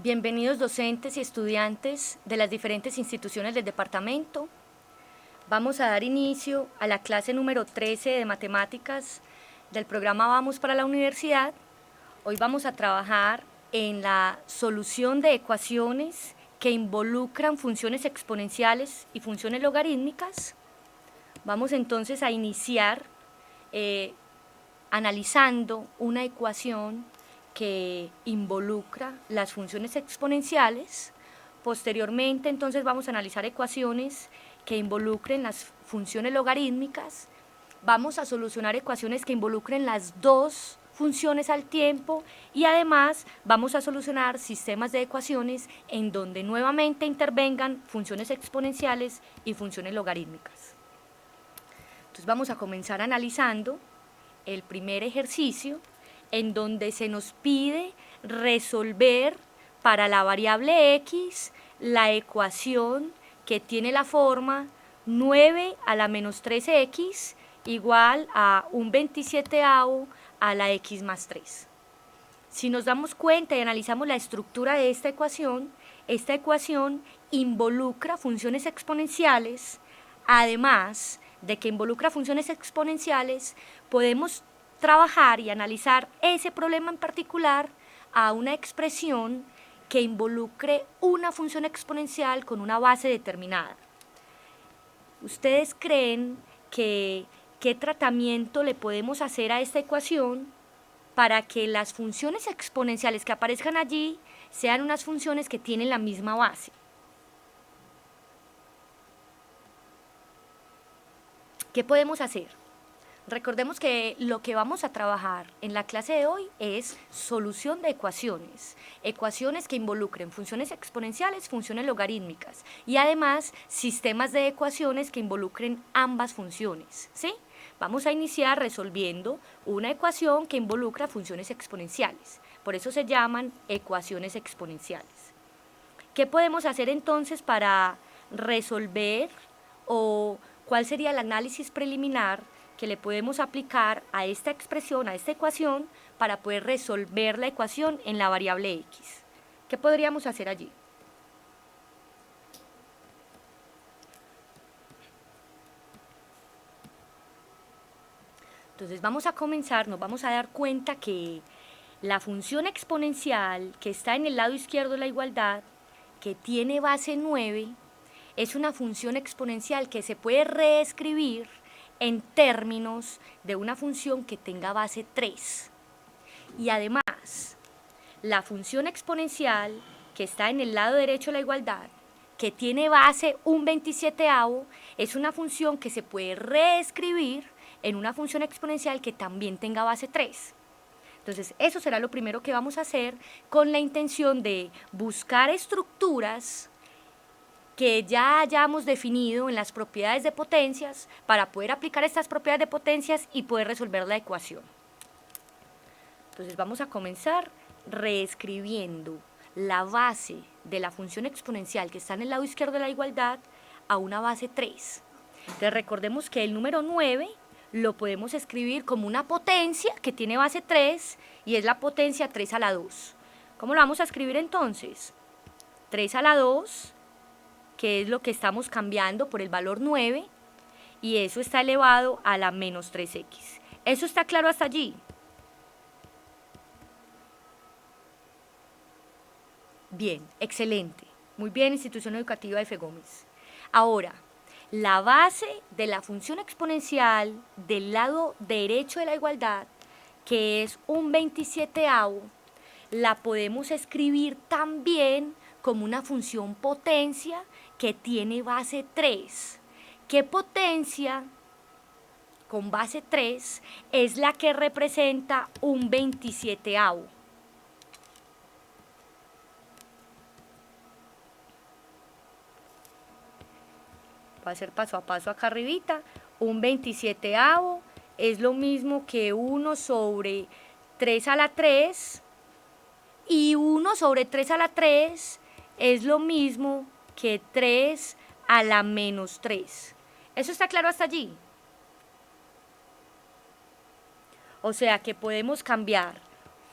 Bienvenidos docentes y estudiantes de las diferentes instituciones del departamento. Vamos a dar inicio a la clase número 13 de matemáticas del programa Vamos para la Universidad. Hoy vamos a trabajar en la solución de ecuaciones que involucran funciones exponenciales y funciones logarítmicas. Vamos entonces a iniciar analizando una ecuación que involucra las funciones exponenciales. Posteriormente, entonces, vamos a analizar ecuaciones que involucren las funciones logarítmicas. Vamos a solucionar ecuaciones que involucren las dos funciones al tiempo y además vamos a solucionar sistemas de ecuaciones en donde nuevamente intervengan funciones exponenciales y funciones logarítmicas. Entonces vamos a comenzar analizando el primer ejercicio, en donde se nos pide resolver para la variable x la ecuación que tiene la forma 9 a la menos 3x igual a un 27avo a la x más 3. Si nos damos cuenta y analizamos la estructura de esta ecuación involucra funciones exponenciales. Además de que involucra funciones exponenciales, podemos trabajar y analizar ese problema en particular a una expresión que involucre una función exponencial con una base determinada. ¿Ustedes creen que qué tratamiento le podemos hacer a esta ecuación para que las funciones exponenciales que aparezcan allí sean unas funciones que tienen la misma base? ¿Qué podemos hacer? Recordemos que lo que vamos a trabajar en la clase de hoy es solución de ecuaciones, ecuaciones que involucren funciones exponenciales, funciones logarítmicas y además sistemas de ecuaciones que involucren ambas funciones, ¿sí? Vamos a iniciar resolviendo una ecuación que involucra funciones exponenciales, por eso se llaman ecuaciones exponenciales. ¿Qué podemos hacer entonces para resolver o cuál sería el análisis preliminar que le podemos aplicar a esta expresión, a esta ecuación, para poder resolver la ecuación en la variable x? ¿Qué podríamos hacer allí? Entonces vamos a comenzar, nos vamos a dar cuenta que la función exponencial que está en el lado izquierdo de la igualdad, que tiene base 9, es una función exponencial que se puede reescribir en términos de una función que tenga base 3. Y además, la función exponencial que está en el lado derecho de la igualdad, que tiene base un 27avo, es una función que se puede reescribir en una función exponencial que también tenga base 3. Entonces, eso será lo primero que vamos a hacer con la intención de buscar estructuras que ya hayamos definido en las propiedades de potencias para poder aplicar estas propiedades de potencias y poder resolver la ecuación. Entonces vamos a comenzar reescribiendo la base de la función exponencial que está en el lado izquierdo de la igualdad a una base 3. Entonces recordemos que el número 9 lo podemos escribir como una potencia que tiene base 3 y es la potencia 3 a la 2. ¿Cómo lo vamos a escribir entonces? 3 a la 2, que es lo que estamos cambiando por el valor 9, y eso está elevado a la menos 3x. ¿Eso está claro hasta allí? Bien, excelente. Muy bien, Institución Educativa F. Gómez. Ahora, la base de la función exponencial del lado derecho de la igualdad, que es un 27avo, la podemos escribir también como una función potencia que tiene base 3. ¿Qué potencia con base 3 es la que representa un 27avo? Va a ser paso a paso acá arribita. Un 27avo es lo mismo que 1 sobre 3 a la 3, y 1 sobre 3 a la 3 es lo mismo que 3 a la menos 3. ¿Eso está claro hasta allí? O sea que podemos cambiar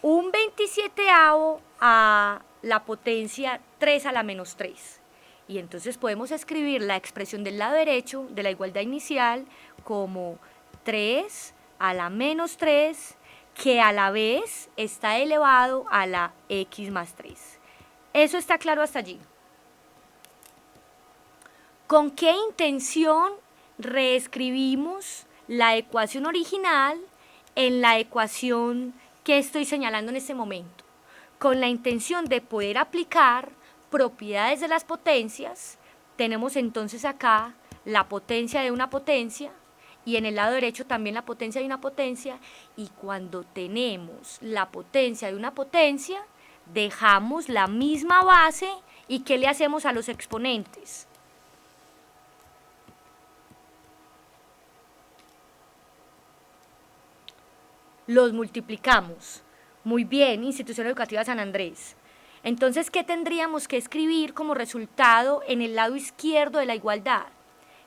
un 27avo a la potencia 3 a la menos 3. Y entonces podemos escribir la expresión del lado derecho de la igualdad inicial como 3 a la menos 3, que a la vez está elevado a la x más 3. ¿Eso está claro hasta allí? ¿Con qué intención reescribimos la ecuación original en la ecuación que estoy señalando en este momento? Con la intención de poder aplicar propiedades de las potencias. Tenemos entonces acá la potencia de una potencia y en el lado derecho también la potencia de una potencia, y cuando tenemos la potencia de una potencia dejamos la misma base. ¿Y qué le hacemos a los exponentes? Los multiplicamos. Muy bien, Institución Educativa San Andrés. Entonces, ¿qué tendríamos que escribir como resultado en el lado izquierdo de la igualdad?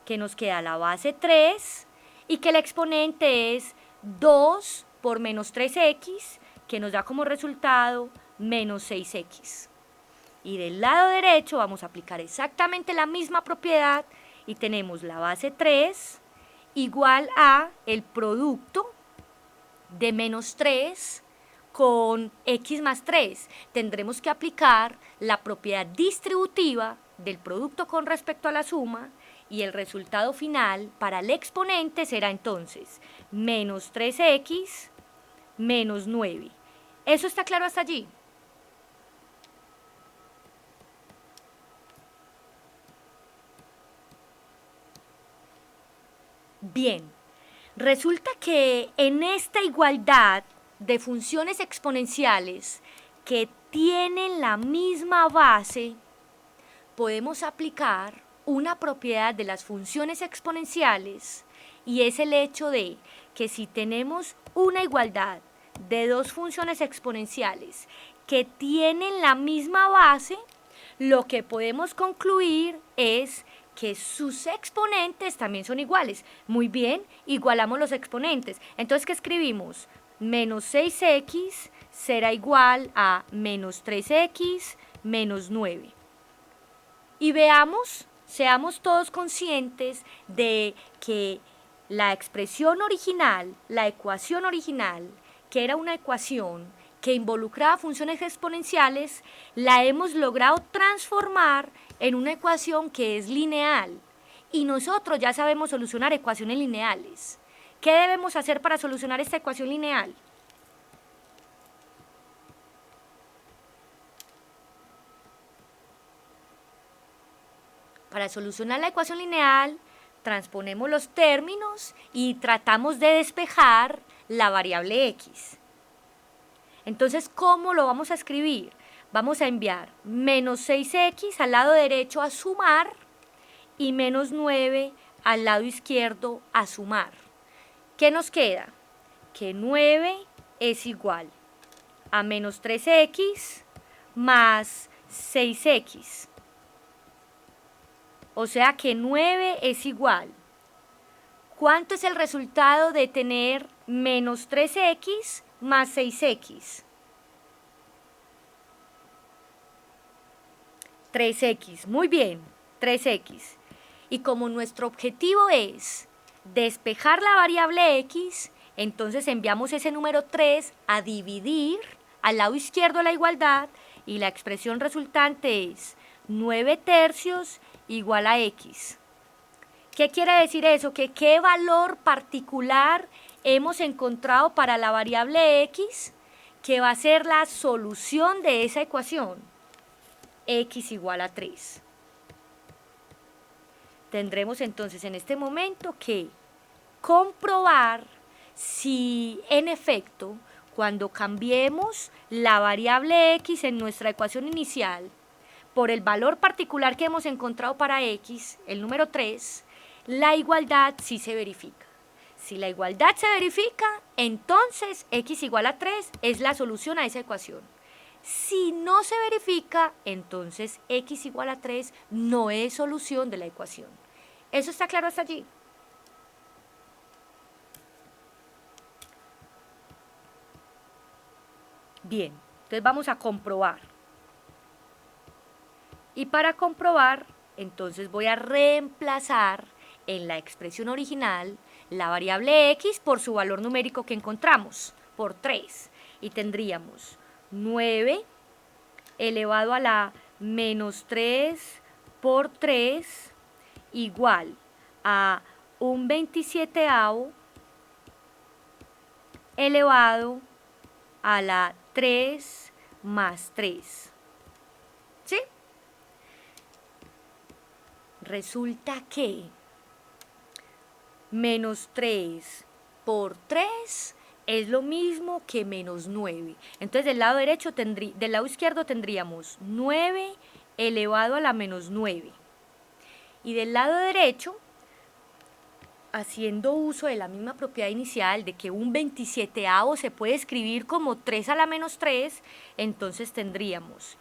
Que nos queda la base 3 y que el exponente es 2 por menos 3x, que nos da como resultado menos 6x. Y del lado derecho vamos a aplicar exactamente la misma propiedad y tenemos la base 3 igual a el producto de menos 3 con x más 3. Tendremos que aplicar la propiedad distributiva del producto con respecto a la suma y el resultado final para el exponente será entonces menos 3x menos 9. ¿Eso está claro hasta allí? Bien, resulta que en esta igualdad de funciones exponenciales que tienen la misma base, podemos aplicar una propiedad de las funciones exponenciales, y es el hecho de que si tenemos una igualdad de dos funciones exponenciales que tienen la misma base, lo que podemos concluir es que sus exponentes también son iguales. Muy bien, igualamos los exponentes. Entonces, ¿qué escribimos? Menos 6x será igual a menos 3x menos 9. Y veamos, seamos todos conscientes de que la expresión original, la ecuación original, que era una ecuación que involucraba funciones exponenciales, la hemos logrado transformar en una ecuación que es lineal. Y nosotros ya sabemos solucionar ecuaciones lineales. ¿Qué debemos hacer para solucionar esta ecuación lineal? Para solucionar la ecuación lineal, transponemos los términos y tratamos de despejar la variable x. Entonces, ¿cómo lo vamos a escribir? Vamos a enviar menos 6x al lado derecho a sumar y menos 9 al lado izquierdo a sumar. ¿Qué nos queda? Que 9 es igual a menos 3x más 6x. O sea que 9 es igual. ¿Cuánto es el resultado de tener menos 3x más 6x? 3x, muy bien, 3x. Y como nuestro objetivo es despejar la variable x, entonces enviamos ese número 3 a dividir al lado izquierdo de la igualdad y la expresión resultante es 9 tercios igual a x. ¿Qué quiere decir eso? Que qué valor particular hemos encontrado para la variable x, que va a ser la solución de esa ecuación, x igual a 3. Tendremos entonces en este momento que comprobar si en efecto cuando cambiemos la variable x en nuestra ecuación inicial por el valor particular que hemos encontrado para x, el número 3, la igualdad sí se verifica. Si la igualdad se verifica, entonces x igual a 3 es la solución a esa ecuación. Si no se verifica, entonces x igual a 3 no es solución de la ecuación. ¿Eso está claro hasta allí? Bien, entonces vamos a comprobar. Y para comprobar, entonces voy a reemplazar en la expresión original la variable x por su valor numérico que encontramos, por 3. Y tendríamos 9 elevado a la menos 3 por 3 igual a un 27avo elevado a la 3 más 3. ¿Sí? Resulta que menos 3 por 3 es lo mismo que menos 9. Entonces del lado izquierdo tendríamos 9 elevado a la menos 9. Y del lado derecho, haciendo uso de la misma propiedad inicial de que un 27avo se puede escribir como 3 a la menos 3, entonces tendríamos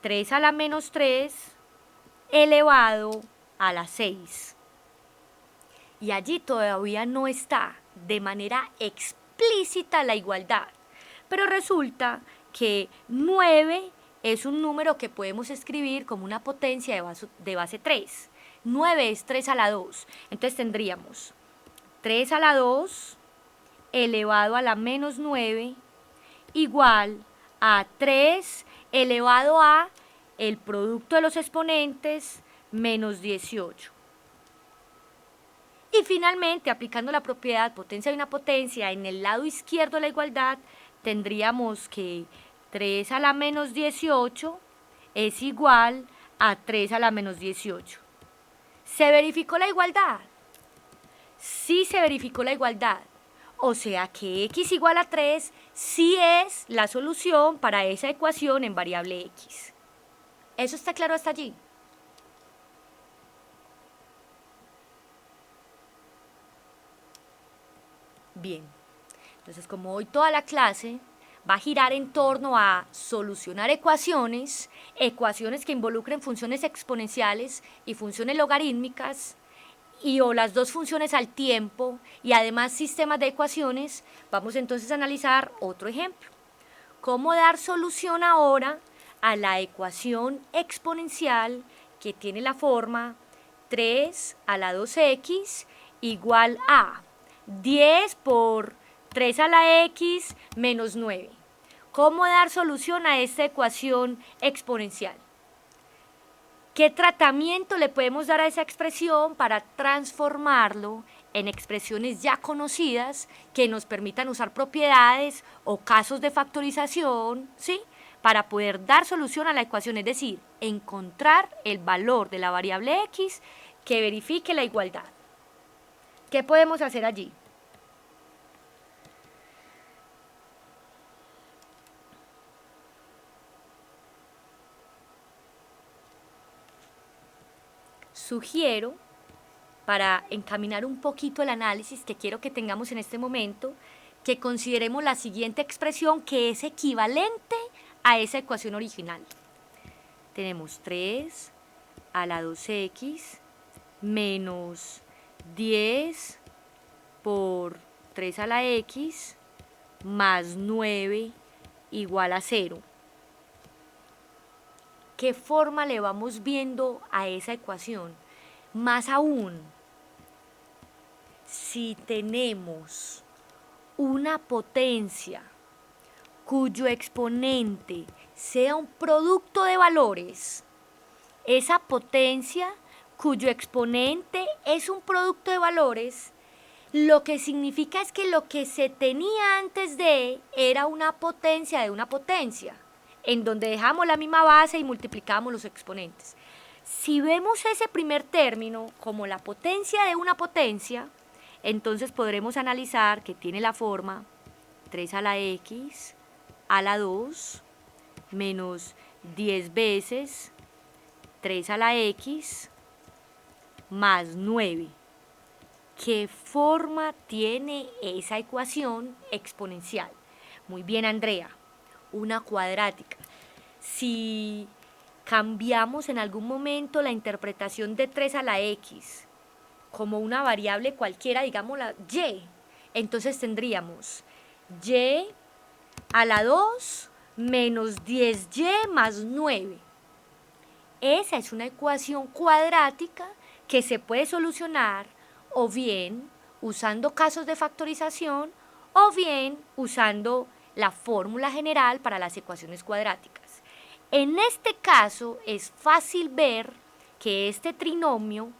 3 a la menos 3 elevado a la 6. Y allí todavía no está de manera explícita la igualdad. Pero resulta que 9 es un número que podemos escribir como una potencia de base 3. 9 es 3 a la 2. Entonces tendríamos 3 a la 2 elevado a la menos 9 igual a 3 elevado a el producto de los exponentes menos 18. Y finalmente, aplicando la propiedad potencia de una potencia en el lado izquierdo de la igualdad, tendríamos que 3 a la menos 18 es igual a 3 a la menos 18. ¿Se verificó la igualdad? Sí se verificó la igualdad. O sea que x igual a 3 sí es la solución para esa ecuación en variable x. ¿Eso está claro hasta allí? Bien, entonces como hoy toda la clase va a girar en torno a solucionar ecuaciones que involucren funciones exponenciales y funciones logarítmicas, y o las dos funciones al tiempo, y además sistemas de ecuaciones, vamos entonces a analizar otro ejemplo. ¿Cómo dar solución ahora a la ecuación exponencial que tiene la forma 3 a la 2x igual a 10 por 3 a la x menos 9? ¿Cómo dar solución a esta ecuación exponencial? ¿Qué tratamiento le podemos dar a esa expresión para transformarlo en expresiones ya conocidas que nos permitan usar propiedades o casos de factorización, ¿sí?, para poder dar solución a la ecuación, es decir, encontrar el valor de la variable x que verifique la igualdad? ¿Qué podemos hacer allí? Sugiero, para encaminar un poquito el análisis que quiero que tengamos en este momento, que consideremos la siguiente expresión que es equivalente a esa ecuación original. Tenemos 3 a la 2x menos 10 por 3 a la x más 9 igual a 0. ¿Qué forma le vamos viendo a esa ecuación? Más aún, si tenemos una potencia cuyo exponente sea un producto de valores, esa potencia cuyo exponente es un producto de valores, lo que significa es que lo que se tenía antes de era una potencia de una potencia, en donde dejamos la misma base y multiplicamos los exponentes. Si vemos ese primer término como la potencia de una potencia, entonces podremos analizar que tiene la forma 3 a la x a la 2 menos 10 veces 3 a la x más 9. ¿Qué forma tiene esa ecuación exponencial? Muy bien, Andrea, una cuadrática. Si cambiamos en algún momento la interpretación de 3 a la x como una variable cualquiera, digamos la y, entonces tendríamos y a la 2 menos 10y más 9. Esa es una ecuación cuadrática que se puede solucionar o bien usando casos de factorización o bien usando la fórmula general para las ecuaciones cuadráticas. En este caso es fácil ver que este trinomio,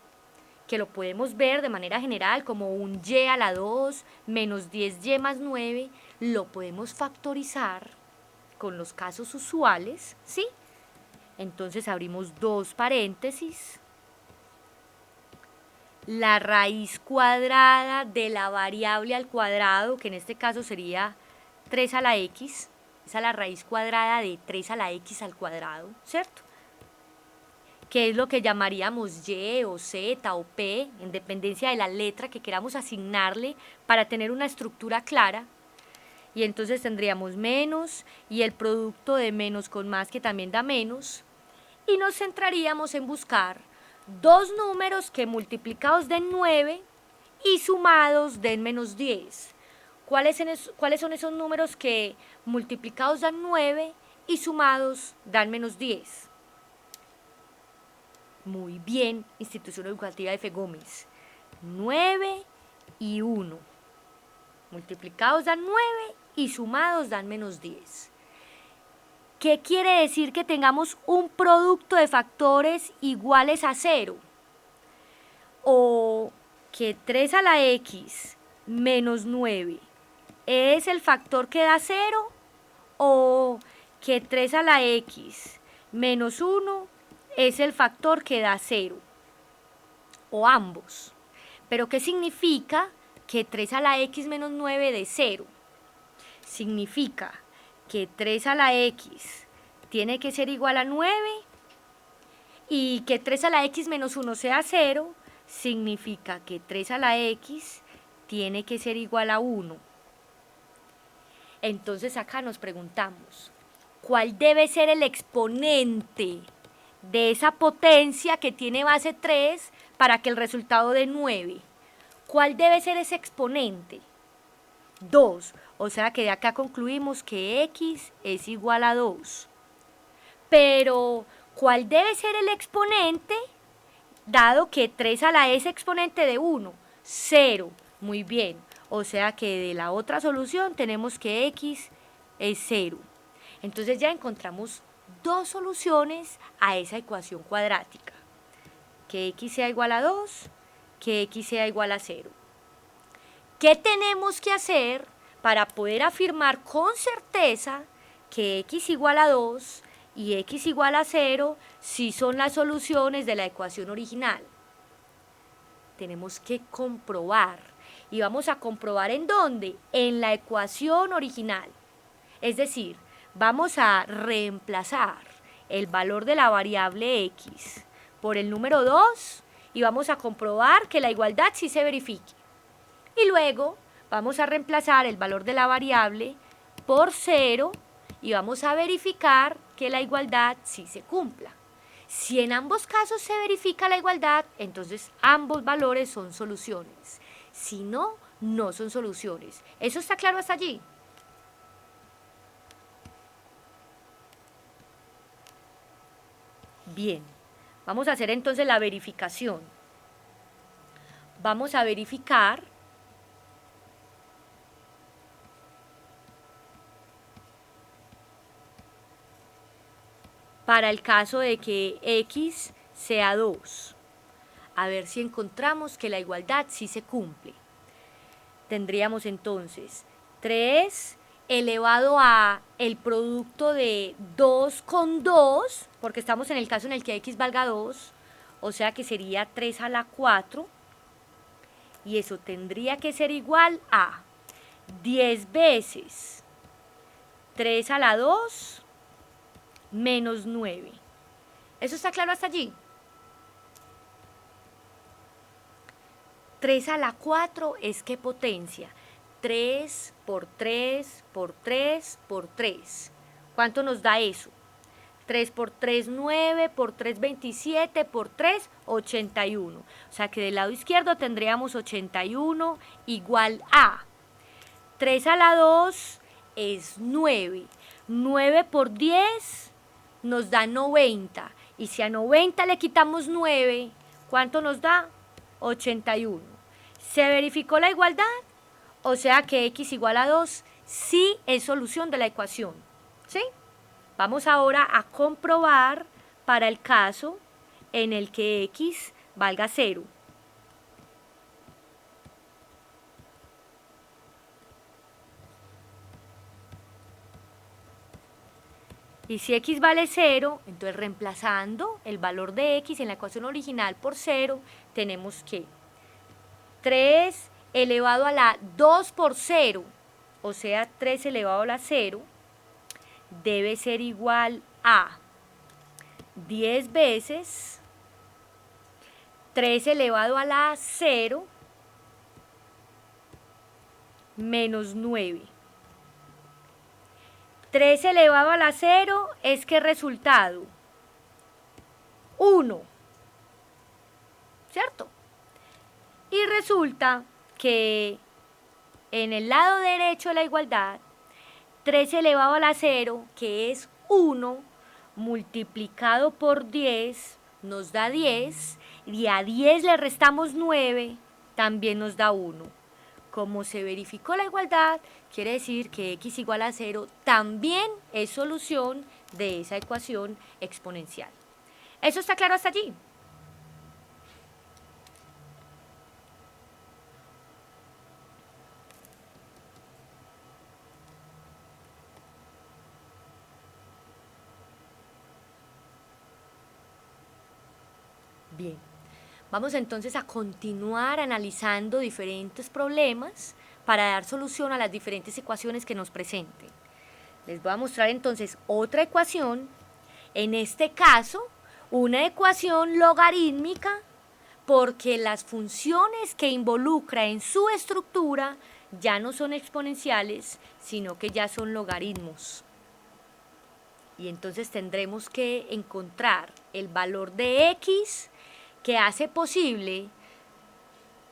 que lo podemos ver de manera general como un y a la 2 menos 10y más 9, lo podemos factorizar con los casos usuales, ¿sí? Entonces abrimos dos paréntesis. La raíz cuadrada de la variable al cuadrado, que en este caso sería 3 a la x, esa es la raíz cuadrada de 3 a la x al cuadrado, ¿cierto? Que es lo que llamaríamos y o z o p, en dependencia de la letra que queramos asignarle para tener una estructura clara. Y entonces tendríamos menos y el producto de menos con más, que también da menos, y nos centraríamos en buscar dos números que multiplicados den 9 y sumados den menos 10. ¿Cuáles son esos números que multiplicados dan 9 y sumados dan menos 10? Muy bien, Institución Educativa F. Gómez. 9 y 1. Multiplicados dan 9 y sumados dan menos 10. ¿Qué quiere decir que tengamos un producto de factores iguales a 0? O que 3 a la x menos 9 es el factor que da 0, o que 3 a la x menos 1 es el factor que da 0, o ambos. ¿Pero qué significa que 3 a la x menos 9 dé 0? Significa que 3 a la x tiene que ser igual a 9 y que 3 a la x menos 1 sea 0, significa que 3 a la x tiene que ser igual a 1. Entonces acá nos preguntamos, ¿cuál debe ser el exponente de esa potencia que tiene base 3 para que el resultado dé 9? ¿Cuál debe ser ese exponente? 2, o sea que de acá concluimos que x es igual a 2. Pero, ¿cuál debe ser el exponente? Dado que 3 a la es exponente de 1, 0, muy bien. O sea que de la otra solución tenemos que x es 0. Entonces ya encontramos dos soluciones a esa ecuación cuadrática. Que x sea igual a 2, que x sea igual a 0. ¿Qué tenemos que hacer para poder afirmar con certeza que x igual a 2 y x igual a 0 si son las soluciones de la ecuación original? Tenemos que comprobar. ¿Y vamos a comprobar en dónde? En la ecuación original. Es decir, vamos a reemplazar el valor de la variable x por el número 2 y vamos a comprobar que la igualdad sí se verifique. Y luego vamos a reemplazar el valor de la variable por 0 y vamos a verificar que la igualdad sí se cumpla. Si en ambos casos se verifica la igualdad, entonces ambos valores son soluciones. Si no, no son soluciones. ¿Eso está claro hasta allí? Bien, vamos a hacer entonces la verificación. Vamos a verificar para el caso de que x sea 2. A ver si encontramos que la igualdad sí se cumple. Tendríamos entonces 3 elevado a el producto de 2 con 2, porque estamos en el caso en el que x valga 2, o sea que sería 3 a la 4, y eso tendría que ser igual a 10 veces 3 a la 2 menos 9. ¿Eso está claro hasta allí? 3 a la 4 es ¿qué potencia? 3 por 3 por 3 por 3. ¿Cuánto nos da eso? 3 por 3, 9, por 3, 27, por 3, 81. O sea que del lado izquierdo tendríamos 81 igual a 3 a la 2 es 9. 9 por 10 nos da 90. Y si a 90 le quitamos 9, ¿cuánto nos da? 81. ¿Se verificó la igualdad? O sea que x igual a 2 sí es solución de la ecuación. ¿Sí? Vamos ahora a comprobar para el caso en el que x valga 0. Y si x vale 0, entonces reemplazando el valor de x en la ecuación original por 0, tenemos que 3 elevado a la 2 por 0, o sea 3 elevado a la 0, debe ser igual a 10 veces 3 elevado a la 0 menos 9. 3 elevado a la 0 es ¿qué resultado? 1, ¿cierto? Y resulta que en el lado derecho de la igualdad, 3 elevado a la 0, que es 1, multiplicado por 10, nos da 10, y a 10 le restamos 9, también nos da 1. Como se verificó la igualdad, quiere decir que x igual a 0 también es solución de esa ecuación exponencial. ¿Eso está claro hasta allí? Bien, vamos entonces a continuar analizando diferentes problemas para dar solución a las diferentes ecuaciones que nos presenten. Les voy a mostrar entonces otra ecuación, en este caso una ecuación logarítmica, porque las funciones que involucra en su estructura ya no son exponenciales, sino que ya son logaritmos. Y entonces tendremos que encontrar el valor de x que hace posible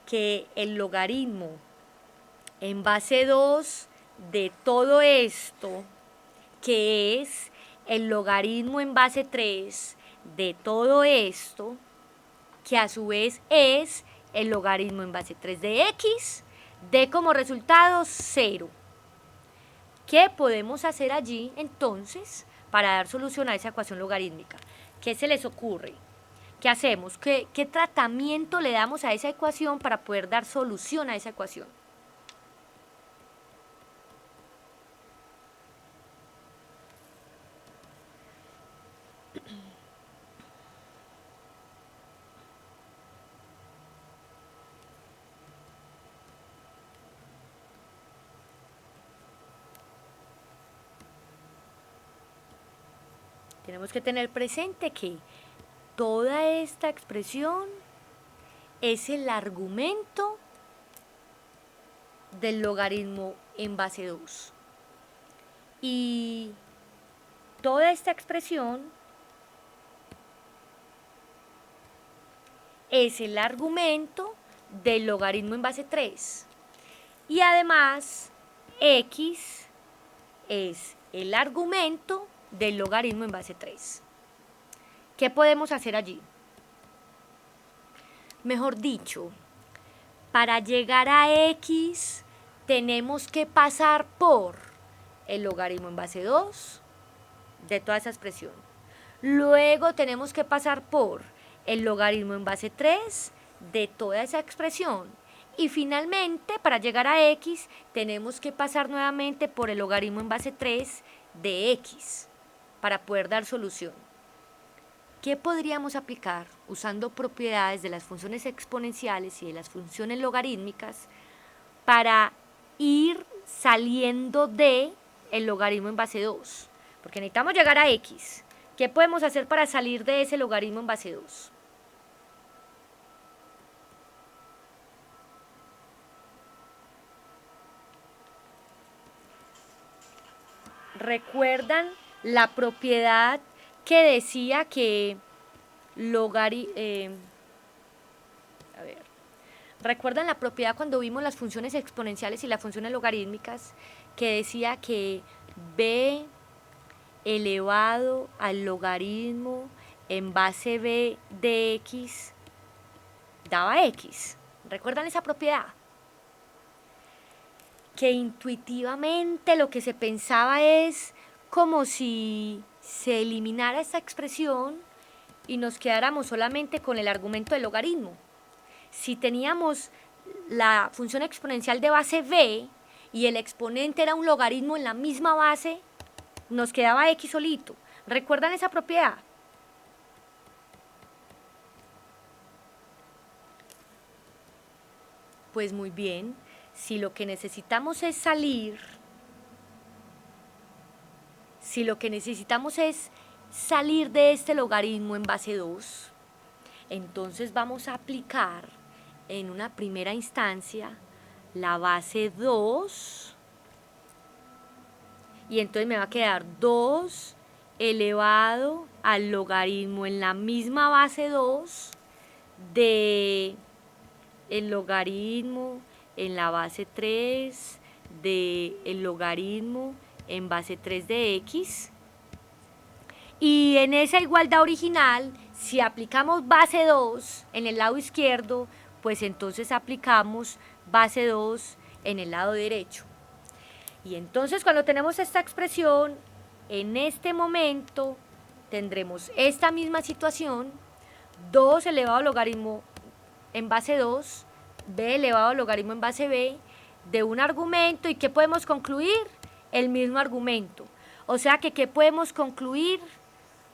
que el logaritmo en base 2 de todo esto, que es el logaritmo en base 3 de todo esto, que a su vez es el logaritmo en base 3 de x, dé como resultado 0. ¿Qué podemos hacer allí entonces para dar solución a esa ecuación logarítmica? ¿Qué se les ocurre? ¿Qué hacemos? ¿Qué tratamiento le damos a esa ecuación para poder dar solución a esa ecuación? Tenemos que tener presente que toda esta expresión es el argumento del logaritmo en base 2. Y toda esta expresión es el argumento del logaritmo en base 3. Y además, x es el argumento del logaritmo en base 3. ¿Qué podemos hacer allí? Mejor dicho, para llegar a x tenemos que pasar por el logaritmo en base 2 de toda esa expresión. Luego tenemos que pasar por el logaritmo en base 3 de toda esa expresión. Y finalmente, para llegar a x, tenemos que pasar nuevamente por el logaritmo en base 3 de x para poder dar solución. ¿Qué podríamos aplicar usando propiedades de las funciones exponenciales y de las funciones logarítmicas para ir saliendo de el logaritmo en base 2? Porque necesitamos llegar a x. ¿Qué podemos hacer para salir de ese logaritmo en base 2? ¿Recuerdan la propiedad que decía que ¿recuerdan la propiedad cuando vimos las funciones exponenciales y las funciones logarítmicas que decía que b elevado al logaritmo en base b de x daba x. ¿Recuerdan esa propiedad? Que intuitivamente lo que se pensaba es como si se eliminara esta expresión y nos quedáramos solamente con el argumento del logaritmo. Si teníamos la función exponencial de base b y el exponente era un logaritmo en la misma base, nos quedaba x solito. ¿Recuerdan esa propiedad? Pues muy bien, si lo que necesitamos es salir de este logaritmo en base 2, entonces vamos a aplicar en una primera instancia la base 2 y entonces me va a quedar 2 elevado al logaritmo en la misma base 2 de el logaritmo en la base 3 de el logaritmo en base 3 de x. Y en esa igualdad original, si aplicamos base 2 en el lado izquierdo, pues entonces aplicamos base 2 en el lado derecho. Y entonces cuando tenemos esta expresión, en este momento tendremos esta misma situación, 2 elevado al logaritmo en base 2, b elevado al logaritmo en base b, de un argumento. ¿Y qué podemos concluir? El mismo argumento. O sea que ¿qué podemos concluir?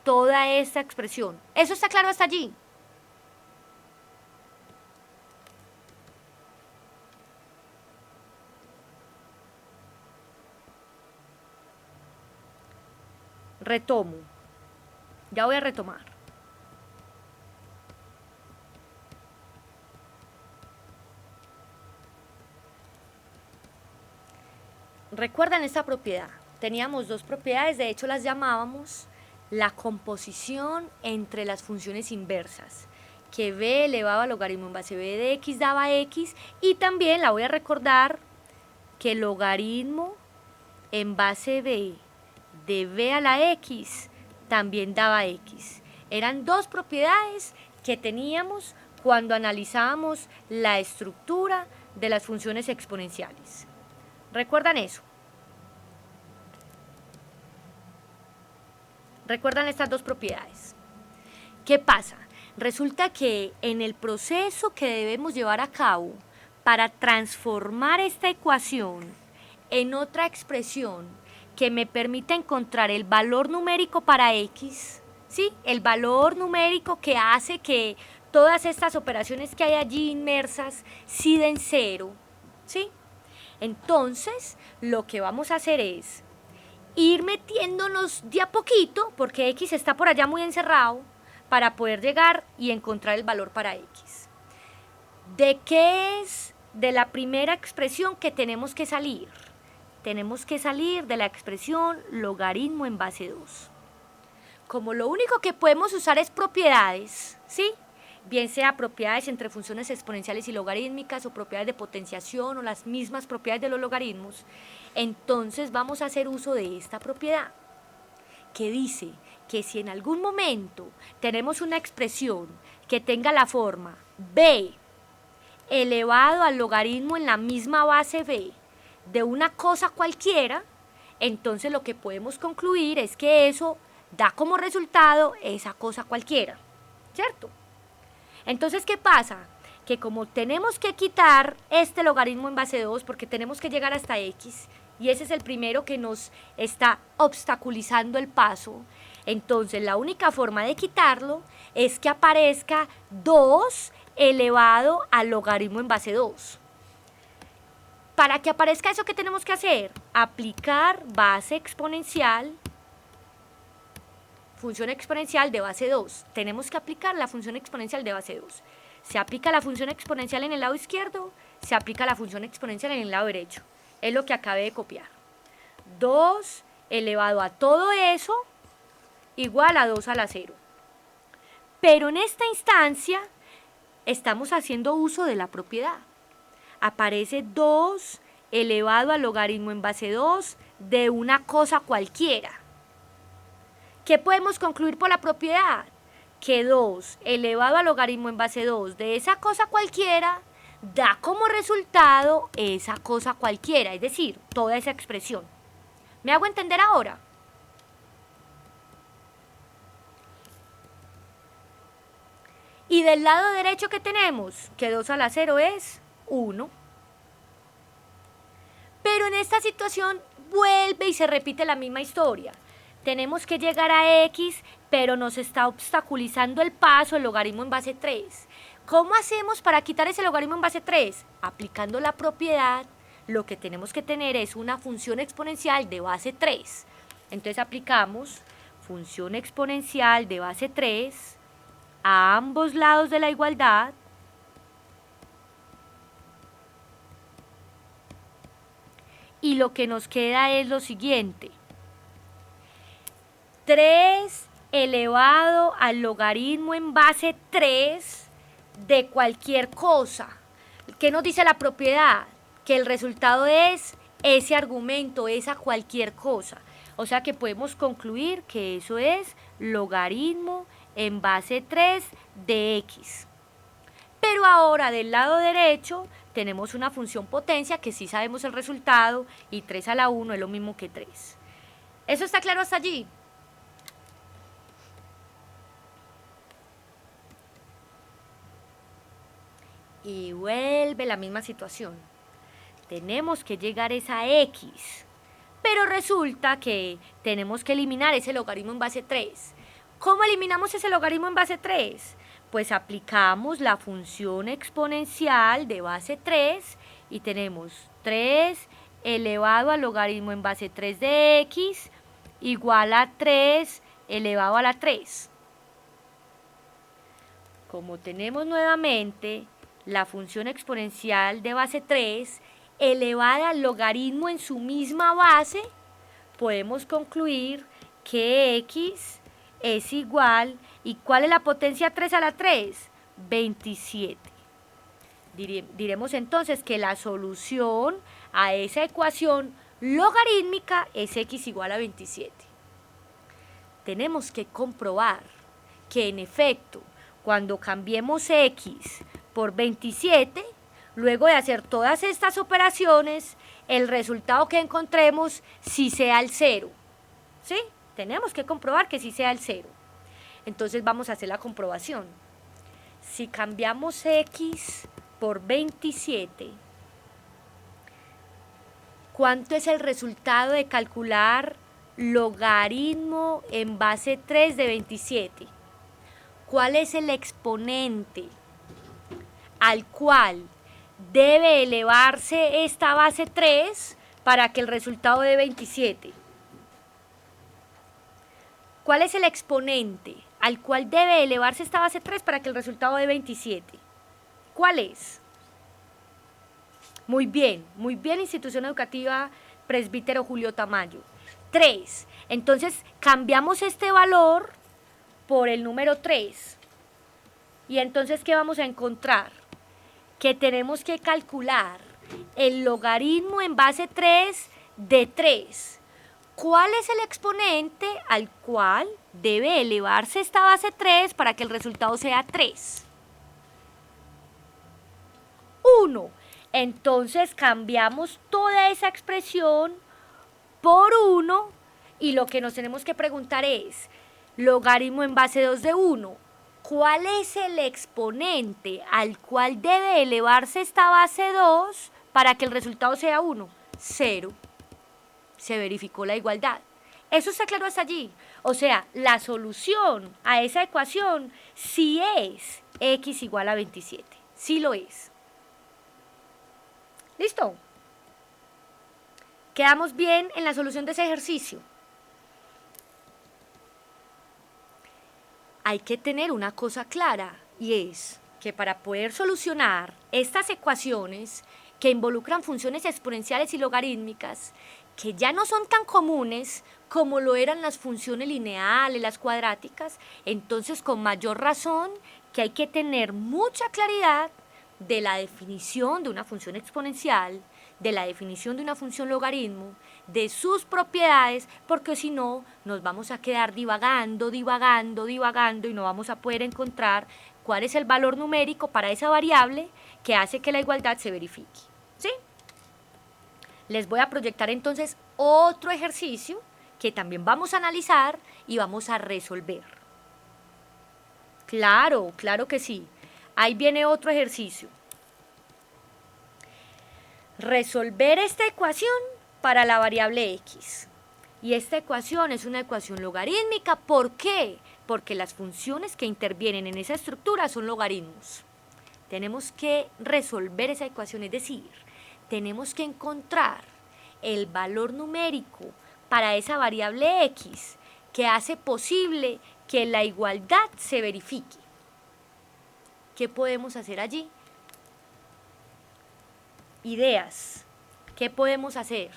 Toda esta expresión. ¿Eso está claro hasta allí? Retomo. Ya voy a retomar. ¿Recuerdan esta propiedad? Teníamos dos propiedades, de hecho las llamábamos la composición entre las funciones inversas, que b elevado al logaritmo en base b de x daba x, y también la voy a recordar que el logaritmo en base b de b a la x también daba x. Eran dos propiedades que teníamos cuando analizábamos la estructura de las funciones exponenciales. ¿Recuerdan eso? ¿Recuerdan estas dos propiedades? ¿Qué pasa? Resulta que en el proceso que debemos llevar a cabo para transformar esta ecuación en otra expresión que me permita encontrar el valor numérico para x, ¿sí? El valor numérico que hace que todas estas operaciones que hay allí inmersas sí den cero, ¿sí? Entonces, lo que vamos a hacer es ir metiéndonos de a poquito, porque x está por allá muy encerrado, para poder llegar y encontrar el valor para x. ¿De qué es? De la primera expresión que tenemos que salir. Tenemos que salir de la expresión logaritmo en base 2. Como lo único que podemos usar es propiedades, ¿sí? Bien sea propiedades entre funciones exponenciales y logarítmicas o propiedades de potenciación o las mismas propiedades de los logaritmos, entonces vamos a hacer uso de esta propiedad que dice que si en algún momento tenemos una expresión que tenga la forma b elevado al logaritmo en la misma base b de una cosa cualquiera, entonces lo que podemos concluir es que eso da como resultado esa cosa cualquiera, ¿cierto? Entonces, ¿qué pasa? Que como tenemos que quitar este logaritmo en base 2 porque tenemos que llegar hasta x, y ese es el primero que nos está obstaculizando el paso, entonces la única forma de quitarlo es que aparezca 2 elevado al logaritmo en base 2. Para que aparezca eso, ¿qué tenemos que hacer? Aplicar base exponencial, función exponencial de base 2. Tenemos que aplicar la función exponencial de base 2. Se aplica la función exponencial en el lado izquierdo, se aplica la función exponencial en el lado derecho. Es lo que acabé de copiar. 2 elevado a todo eso igual a 2 a la 0. Pero en esta instancia estamos haciendo uso de la propiedad. Aparece 2 elevado al logaritmo en base 2 de una cosa cualquiera. ¿Qué podemos concluir por la propiedad? que 2 elevado al logaritmo en base 2 de esa cosa cualquiera da como resultado esa cosa cualquiera, es decir, toda esa expresión. ¿Me hago entender ahora? Y del lado derecho que tenemos, que 2 a la 0 es 1. Pero en esta situación vuelve y se repite la misma historia. Tenemos que llegar a X, pero nos está obstaculizando el paso el logaritmo en base 3. ¿Cómo hacemos para quitar ese logaritmo en base 3? Aplicando la propiedad, lo que tenemos que tener es una función exponencial de base 3. Entonces aplicamos función exponencial de base 3 a ambos lados de la igualdad. Y lo que nos queda es lo siguiente. 3 elevado al logaritmo en base 3 de cualquier cosa. ¿Qué nos dice la propiedad? Que el resultado es ese argumento, esa cualquier cosa. O sea que podemos concluir que eso es logaritmo en base 3 de X. Pero ahora del lado derecho tenemos una función potencia que sí sabemos el resultado y 3 a la 1 es lo mismo que 3. ¿Eso está claro hasta allí? Y vuelve la misma situación. Tenemos que llegar a esa X, pero resulta que tenemos que eliminar ese logaritmo en base 3. ¿Cómo eliminamos ese logaritmo en base 3? Pues aplicamos la función exponencial de base 3 y tenemos 3 elevado al logaritmo en base 3 de X igual a 3 elevado a la 3. Como tenemos nuevamente la función exponencial de base 3 elevada al logaritmo en su misma base, podemos concluir que X es igual, ¿y cuál es la potencia 3 a la 3? 27. Diremos entonces que la solución a esa ecuación logarítmica es X igual a 27. Tenemos que comprobar que en efecto, cuando cambiemos X por 27, luego de hacer todas estas operaciones, el resultado que encontremos sí sea el 0. ¿Sí? Tenemos que comprobar que sí sea el 0. Entonces vamos a hacer la comprobación. Si cambiamos X por 27, ¿cuánto es el resultado de calcular logaritmo en base 3 de 27? ¿Cuál es el exponente al cual debe elevarse esta base 3 para que el resultado dé 27? ¿Cuál es el exponente al cual debe elevarse esta base 3 para que el resultado dé 27? ¿Cuál es? Muy bien, institución educativa Presbítero Julio Tamayo. 3. Entonces cambiamos este valor por el número 3. Y entonces, ¿qué vamos a encontrar? Que tenemos que calcular el logaritmo en base 3 de 3. ¿Cuál es el exponente al cual debe elevarse esta base 3 para que el resultado sea 3? 1. Entonces cambiamos toda esa expresión por 1 y lo que nos tenemos que preguntar es, logaritmo en base 2 de 1. ¿Cuál es el exponente al cual debe elevarse esta base 2 para que el resultado sea 1? 0. Se verificó la igualdad. ¿Eso está claro hasta allí? O sea, la solución a esa ecuación sí es X igual a 27. Sí lo es. ¿Listo? ¿Quedamos bien en la solución de ese ejercicio? Hay que tener una cosa clara y es que para poder solucionar estas ecuaciones que involucran funciones exponenciales y logarítmicas, que ya no son tan comunes como lo eran las funciones lineales, las cuadráticas, entonces con mayor razón que hay que tener mucha claridad de la definición de una función exponencial, de la definición de una función logaritmo, de sus propiedades, porque si no nos vamos a quedar divagando y no vamos a poder encontrar cuál es el valor numérico para esa variable que hace que la igualdad se verifique. ¿Sí? Les voy a proyectar entonces otro ejercicio que también vamos a analizar y vamos a resolver. Claro, claro que sí. Ahí viene otro ejercicio. Resolver esta ecuación para la variable x. Y esta ecuación es una ecuación logarítmica. ¿Por qué? Porque las funciones que intervienen en esa estructura son logaritmos. Tenemos que resolver esa ecuación, es decir, tenemos que encontrar el valor numérico para esa variable x que hace posible que la igualdad se verifique. ¿Qué podemos hacer allí? Ideas. ¿Qué podemos hacer?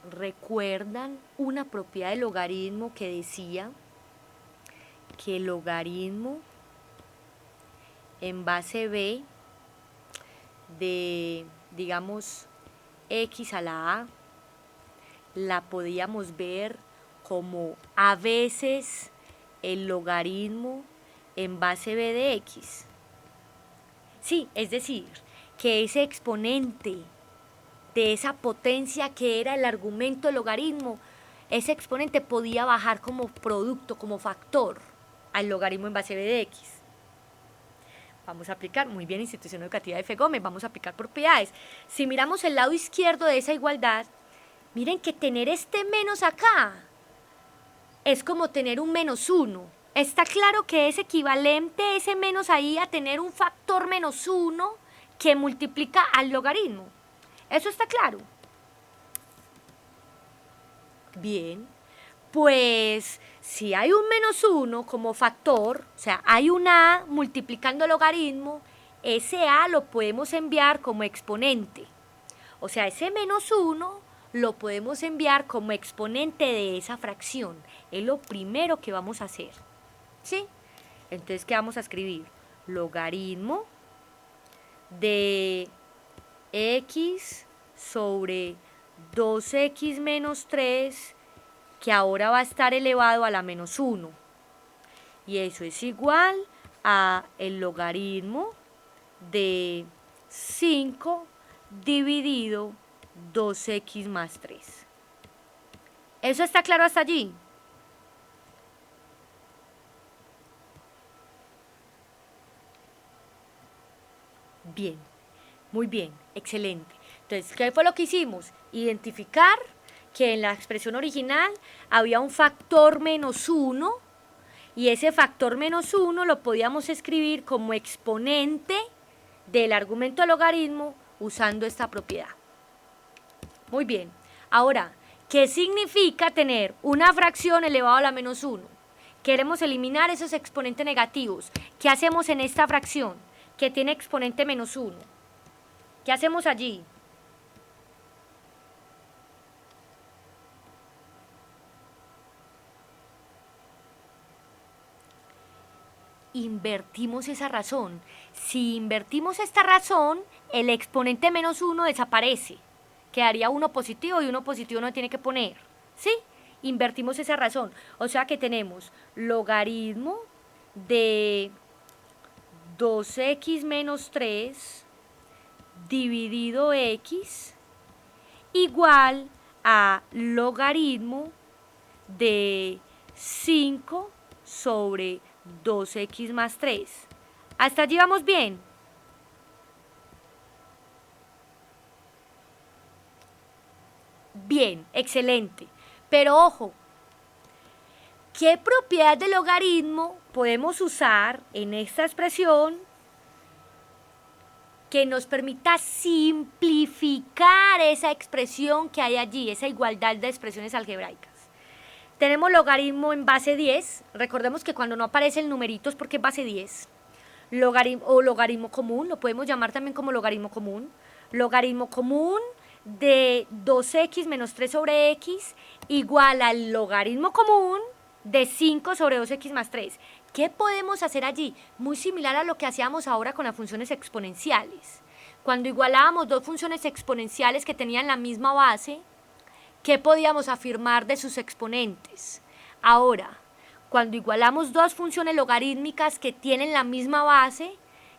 ¿Recuerdan una propiedad del logaritmo que decía que el logaritmo en base b de, digamos, x a la a, la podíamos ver como a veces el logaritmo en base b de x? Sí, es decir, que ese exponente de esa potencia que era el argumento del logaritmo, ese exponente podía bajar como producto, como factor al logaritmo en base b de x. Vamos a aplicar, muy bien, institución educativa de F. Gómez, vamos a aplicar propiedades. Si miramos el lado izquierdo de esa igualdad, miren que tener este menos acá es como tener un menos 1. Está claro que es equivalente ese menos ahí a tener un factor menos 1 que multiplica al logaritmo. ¿Eso está claro? Bien, pues si hay un menos 1 como factor, o sea, hay un a multiplicando el logaritmo, ese a lo podemos enviar como exponente. O sea, ese menos 1 lo podemos enviar como exponente de esa fracción. Es lo primero que vamos a hacer. ¿Sí? Entonces, ¿qué vamos a escribir? Logaritmo de x sobre 2x menos 3, que ahora va a estar elevado a la menos 1. Y eso es igual a el logaritmo de 5 dividido 2x más 3. ¿Eso está claro hasta allí? Bien, muy bien, excelente. Entonces, ¿qué fue lo que hicimos? Identificar que en la expresión original había un factor menos 1 y ese factor menos 1 lo podíamos escribir como exponente del argumento del logaritmo usando esta propiedad. Muy bien. Ahora, ¿qué significa tener una fracción elevado a la menos 1? Queremos eliminar esos exponentes negativos. ¿Qué hacemos en esta fracción que tiene exponente menos 1? ¿Qué hacemos allí? Invertimos esa razón. Si invertimos esta razón, el exponente menos 1 desaparece. Quedaría uno positivo y uno positivo no tiene que poner. ¿Sí? Invertimos esa razón. O sea que tenemos logaritmo de 2x menos 3 dividido x igual a logaritmo de 5 sobre 2x más 3. ¿Hasta allí vamos bien? Bien, excelente. Pero ojo, ¿qué propiedad del logaritmo podemos usar en esta expresión que nos permita simplificar esa expresión que hay allí, esa igualdad de expresiones algebraicas? Tenemos logaritmo en base 10. Recordemos que cuando no aparece el numerito es porque es base 10. Logaritmo o logaritmo común, lo podemos llamar también como logaritmo común. Logaritmo común de 2x menos 3 sobre x igual al logaritmo común de 5 sobre 2x más 3. ¿Qué podemos hacer allí? Muy similar a lo que hacíamos ahora con las funciones exponenciales. Cuando igualábamos dos funciones exponenciales que tenían la misma base, ¿qué podíamos afirmar de sus exponentes? Ahora, cuando igualamos dos funciones logarítmicas que tienen la misma base,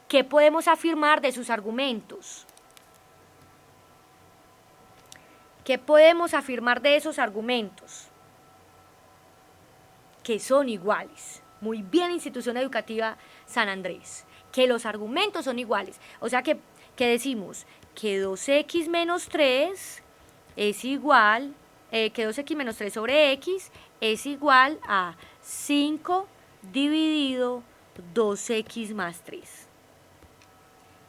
¿qué podemos afirmar de sus argumentos? ¿Qué podemos afirmar de esos argumentos? Que son iguales. Muy bien, Institución Educativa San Andrés. Que los argumentos son iguales. O sea que decimos que 2x menos 3 es igual, que 2x menos 3 sobre x es igual a 5 dividido 2x más 3.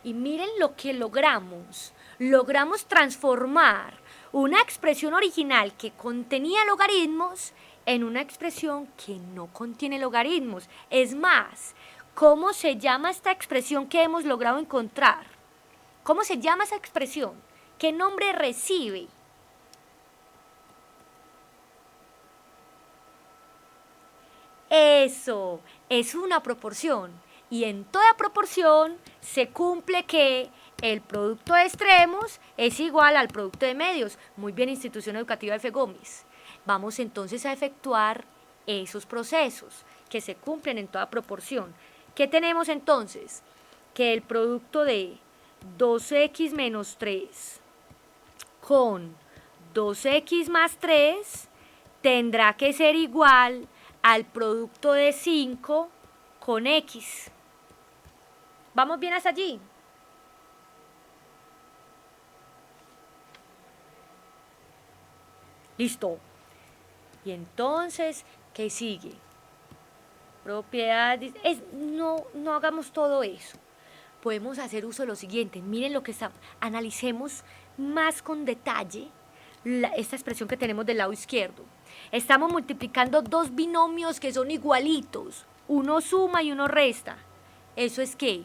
Y miren lo que logramos. Logramos transformar una expresión original que contenía logaritmos en una expresión que no contiene logaritmos. Es más, ¿cómo se llama esta expresión que hemos logrado encontrar? ¿Cómo se llama esa expresión? ¿Qué nombre recibe? Eso, es una proporción. Y en toda proporción se cumple que el producto de extremos es igual al producto de medios. Muy bien, Institución Educativa F. Gómez. Vamos entonces a efectuar esos procesos que se cumplen en toda proporción. ¿Qué tenemos entonces? Que el producto de 2x menos 3 con 2x más 3 tendrá que ser igual al producto de 5 con x. ¿Vamos bien hasta allí? Listo. Y entonces, ¿qué sigue? Propiedades. No hagamos todo eso. Podemos hacer uso de lo siguiente. Miren lo que está. Analicemos más con detalle esta expresión que tenemos del lado izquierdo. Estamos multiplicando dos binomios que son igualitos. Uno suma y uno resta. ¿Eso es qué?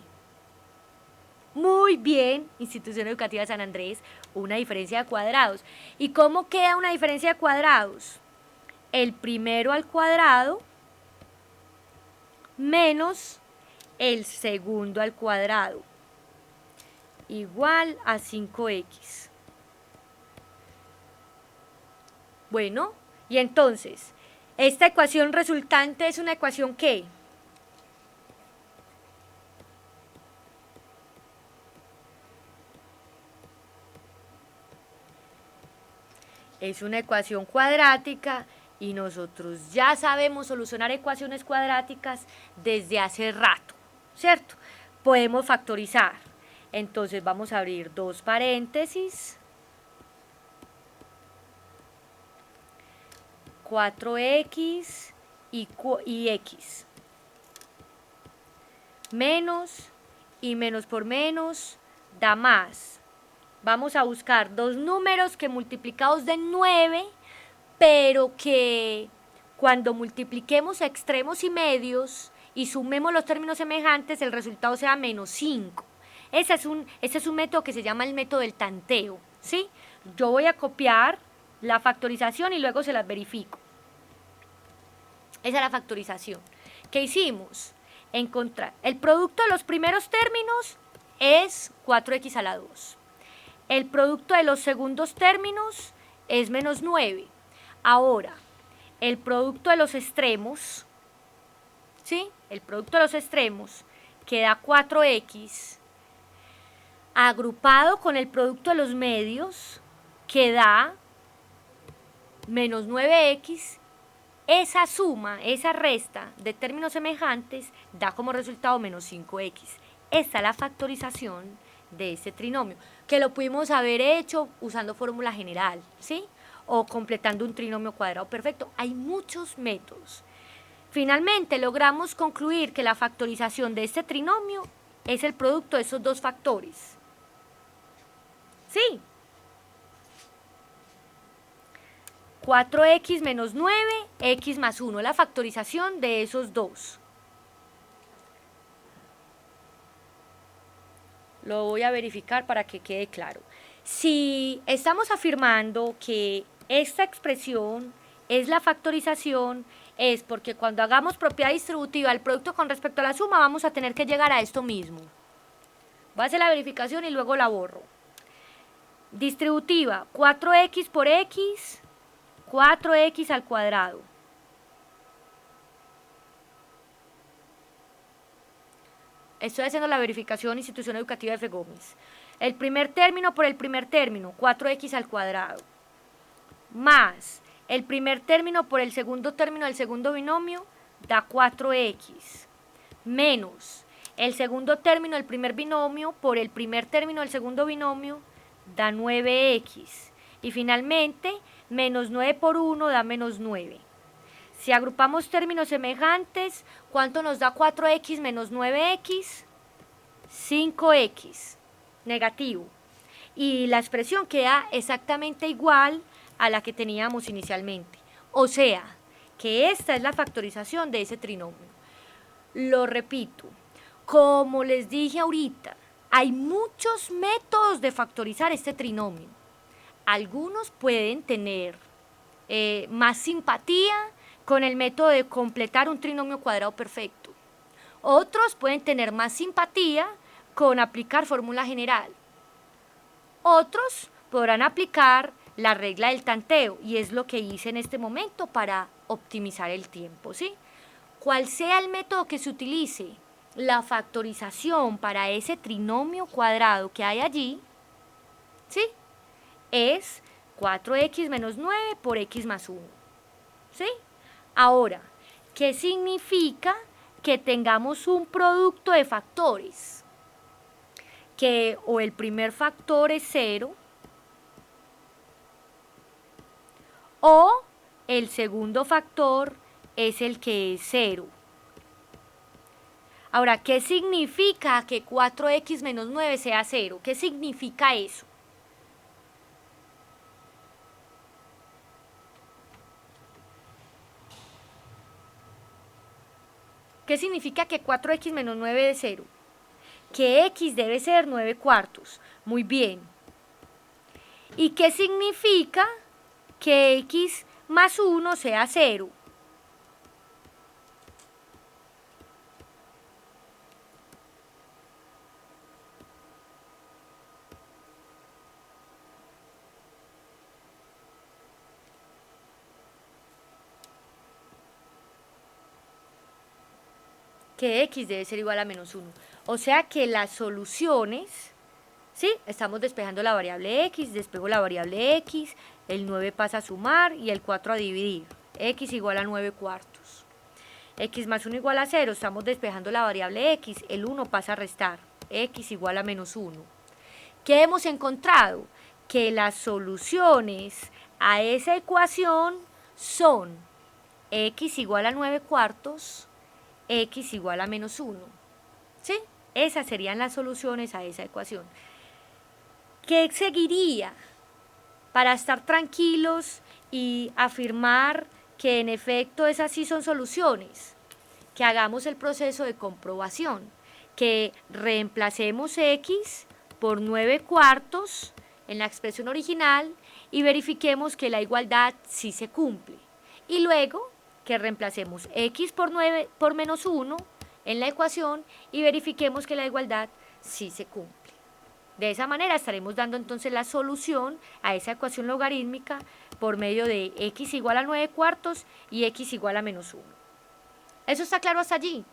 Muy bien, Institución Educativa San Andrés, una diferencia de cuadrados. ¿Y cómo queda una diferencia de cuadrados? El primero al cuadrado menos el segundo al cuadrado igual a 5x. Bueno, y entonces, esta ecuación resultante es una ecuación ¿qué? Es una ecuación cuadrática y nosotros ya sabemos solucionar ecuaciones cuadráticas desde hace rato, ¿cierto? Podemos factorizar. Entonces vamos a abrir dos paréntesis. 4x y x. Menos y menos por menos da más. Vamos a buscar dos números que multiplicados de 9, pero que cuando multipliquemos extremos y medios y sumemos los términos semejantes, el resultado sea menos 5. Ese es un método que se llama el método del tanteo, ¿sí? Yo voy a copiar la factorización y luego se las verifico. Esa es la factorización. ¿Qué hicimos? Encontrar el producto de los primeros términos es 4x a la 2. El producto de los segundos términos es menos 9. Ahora, el producto de los extremos, ¿sí? El producto de los extremos que da 4x agrupado con el producto de los medios que da menos 9x. Esa suma, esa resta de términos semejantes da como resultado menos 5x. Esta es la factorización de este trinomio, que lo pudimos haber hecho usando fórmula general, ¿sí? O completando un trinomio cuadrado perfecto. Hay muchos métodos. Finalmente logramos concluir que la factorización de este trinomio es el producto de esos dos factores. ¿Sí? 4x menos 9, x más 1, la factorización de esos dos. Lo voy a verificar para que quede claro. Si estamos afirmando que esta expresión es la factorización, es porque cuando hagamos propiedad distributiva del producto con respecto a la suma, vamos a tener que llegar a esto mismo. Voy a hacer la verificación y luego la borro. Distributiva, 4x por x, 4x al cuadrado. Estoy haciendo la verificación Institución Educativa F. Gómez. El primer término por el primer término, 4x al cuadrado, más el primer término por el segundo término del segundo binomio, da 4x, menos el segundo término del primer binomio por el primer término del segundo binomio, da 9x. Y finalmente, menos 9 por 1 da menos 9. Si agrupamos términos semejantes, ¿cuánto nos da 4x menos 9x? 5x, negativo. Y la expresión queda exactamente igual a la que teníamos inicialmente. O sea, que esta es la factorización de ese trinomio. Lo repito, como les dije ahorita, hay muchos métodos de factorizar este trinomio. Algunos pueden tener más simpatía con el método de completar un trinomio cuadrado perfecto. Otros pueden tener más simpatía con aplicar fórmula general. Otros podrán aplicar la regla del tanteo, y es lo que hice en este momento para optimizar el tiempo, ¿sí? Cual sea el método que se utilice, la factorización para ese trinomio cuadrado que hay allí, ¿sí?, es 4x menos 9 por x más 1, ¿sí? Ahora, ¿qué significa que tengamos un producto de factores? Que o el primer factor es 0 o el segundo factor es el que es 0. Ahora, ¿qué significa que 4x menos 9 sea 0? ¿Qué significa eso? ¿Qué significa que 4x menos 9 es 0? Que x debe ser 9 cuartos. Muy bien. ¿Y qué significa que x más 1 sea 0? Que x debe ser igual a menos 1. O sea que las soluciones, ¿sí? Estamos despejando la variable x, despejo la variable x, el 9 pasa a sumar y el 4 a dividir. X igual a 9 cuartos. X más 1 igual a 0, estamos despejando la variable x, el 1 pasa a restar. X igual a menos 1. ¿Qué hemos encontrado? Que las soluciones a esa ecuación son x igual a 9 cuartos, x igual a menos 1, ¿sí? Esas serían las soluciones a esa ecuación. ¿Qué seguiría para estar tranquilos y afirmar que en efecto esas sí son soluciones? Que hagamos el proceso de comprobación, que reemplacemos x por 9 cuartos en la expresión original y verifiquemos que la igualdad sí se cumple. Y luego que reemplacemos x por 9 por menos 1 en la ecuación y verifiquemos que la igualdad sí se cumple. De esa manera estaremos dando entonces la solución a esa ecuación logarítmica por medio de x igual a 9 cuartos y x igual a menos 1. ¿Eso está claro hasta allí?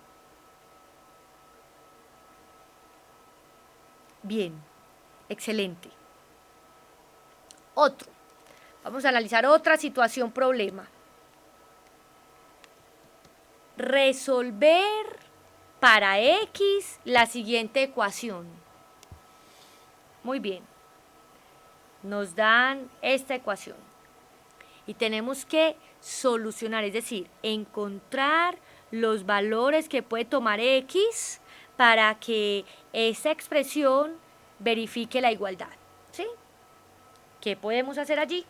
Bien, excelente. Otro. Vamos a analizar otra situación problema. Resolver para x la siguiente ecuación. Muy bien. Nos dan esta ecuación. Y tenemos que solucionar, es decir, encontrar los valores que puede tomar x para que esta expresión verifique la igualdad, ¿sí? ¿Qué podemos hacer allí?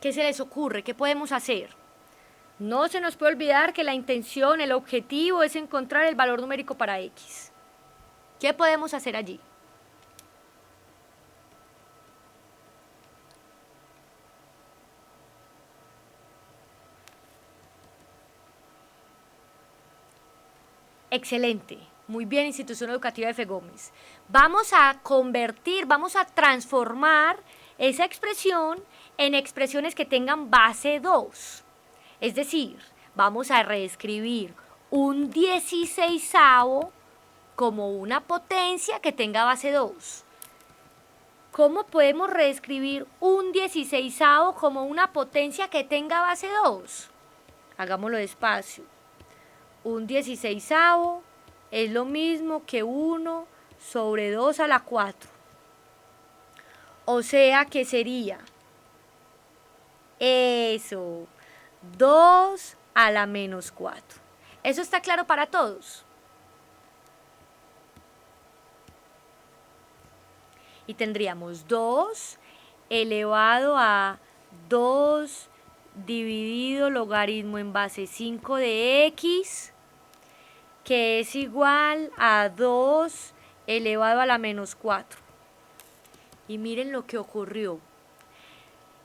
¿Qué se les ocurre? ¿Qué podemos hacer? No se nos puede olvidar que la intención, el objetivo es encontrar el valor numérico para X. ¿Qué podemos hacer allí? Excelente. Muy bien, Institución Educativa F. Gómez. Vamos a convertir, vamos a transformar esa expresión en expresiones que tengan base 2. Es decir, vamos a reescribir un 16avo como una potencia que tenga base 2. ¿Cómo podemos reescribir un 16avo como una potencia que tenga base 2? Hagámoslo despacio. Un 16avo es lo mismo que 1 sobre 2 a la 4. O sea que sería eso, 2 a la menos 4. ¿Eso está claro para todos? Y tendríamos 2 elevado a 2 dividido logaritmo en base 5 de x, que es igual a 2 elevado a la menos 4. Y miren lo que ocurrió.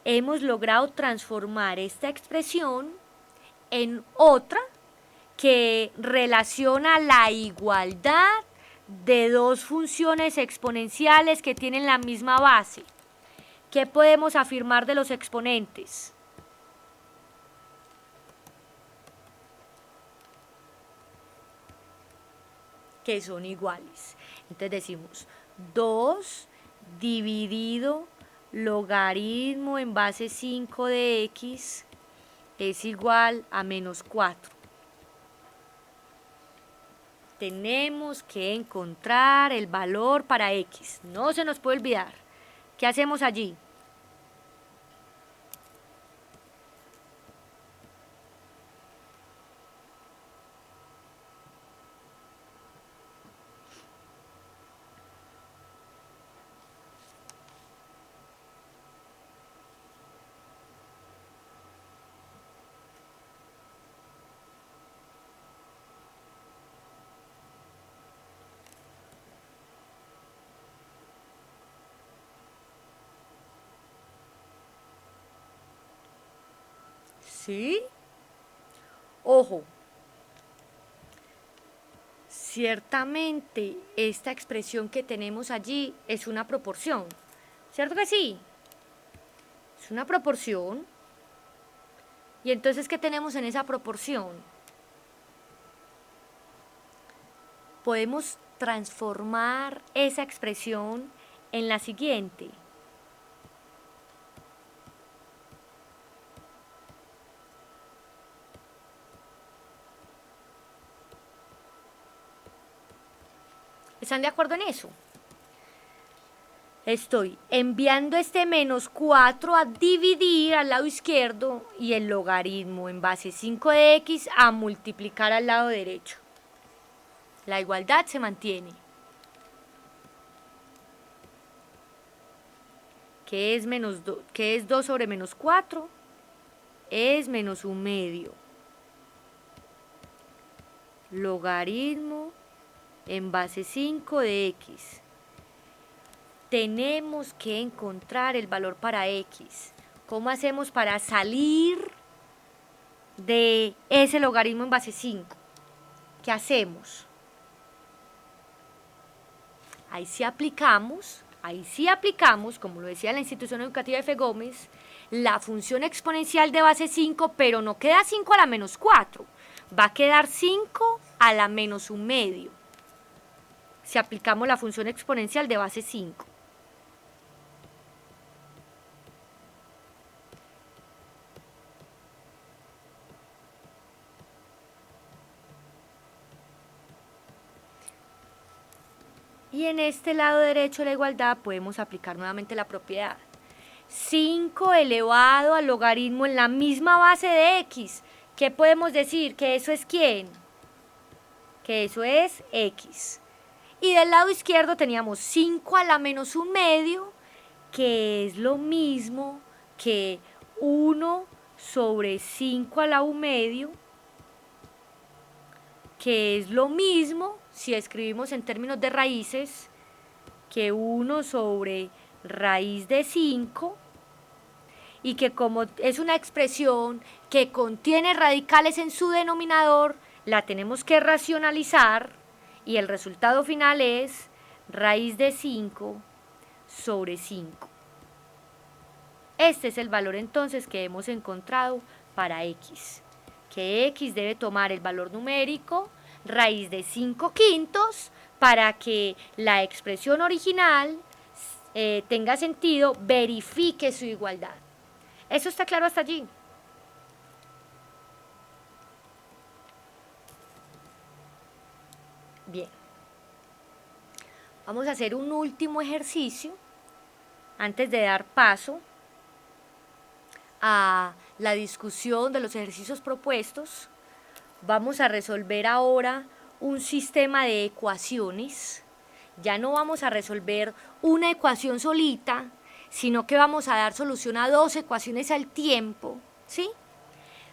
Hemos logrado transformar esta expresión en otra que relaciona la igualdad de dos funciones exponenciales que tienen la misma base. ¿Qué podemos afirmar de los exponentes? Que son iguales. Entonces decimos 2 dividido logaritmo en base 5 de x es igual a menos 4. Tenemos que encontrar el valor para x. No se nos puede olvidar. ¿Qué hacemos allí? ¿Sí? Ojo, ciertamente esta expresión que tenemos allí es una proporción. ¿Cierto que sí? Es una proporción. ¿Y entonces qué tenemos en esa proporción? Podemos transformar esa expresión en la siguiente. ¿Están de acuerdo en eso? Estoy enviando este menos 4 a dividir al lado izquierdo y el logaritmo en base 5 de x a multiplicar al lado derecho. La igualdad se mantiene. ¿Qué es 2 sobre menos 4? Es menos 1/2. Logaritmo en base 5 de x. Tenemos que encontrar el valor para x. ¿Cómo hacemos para salir de ese logaritmo en base 5? ¿Qué hacemos? Ahí sí aplicamos, como lo decía la Institución Educativa F. Gómez, la función exponencial de base 5, pero no queda 5 a la menos 4, va a quedar 5 a la menos 1/2, si aplicamos la función exponencial de base 5. Y en este lado derecho de la igualdad podemos aplicar nuevamente la propiedad. 5 elevado al logaritmo en la misma base de x. ¿Qué podemos decir? ¿Que eso es quién? Que eso es x. Y del lado izquierdo teníamos 5 a la menos 1/2, que es lo mismo que 1 sobre 5 a la u medio, que es lo mismo, si escribimos en términos de raíces, que 1 sobre raíz de 5, y que como es una expresión que contiene radicales en su denominador, la tenemos que racionalizar, y el resultado final es raíz de 5 sobre 5. Este es el valor entonces que hemos encontrado para x, que x debe tomar el valor numérico raíz de 5 quintos para que la expresión original tenga sentido, verifique su igualdad. ¿Eso está claro hasta allí? Bien. Vamos a hacer un último ejercicio antes de dar paso a la discusión de los ejercicios propuestos. Vamos a resolver ahora un sistema de ecuaciones. Ya no vamos a resolver una ecuación solita, sino que vamos a dar solución a 2 ecuaciones al tiempo, ¿sí?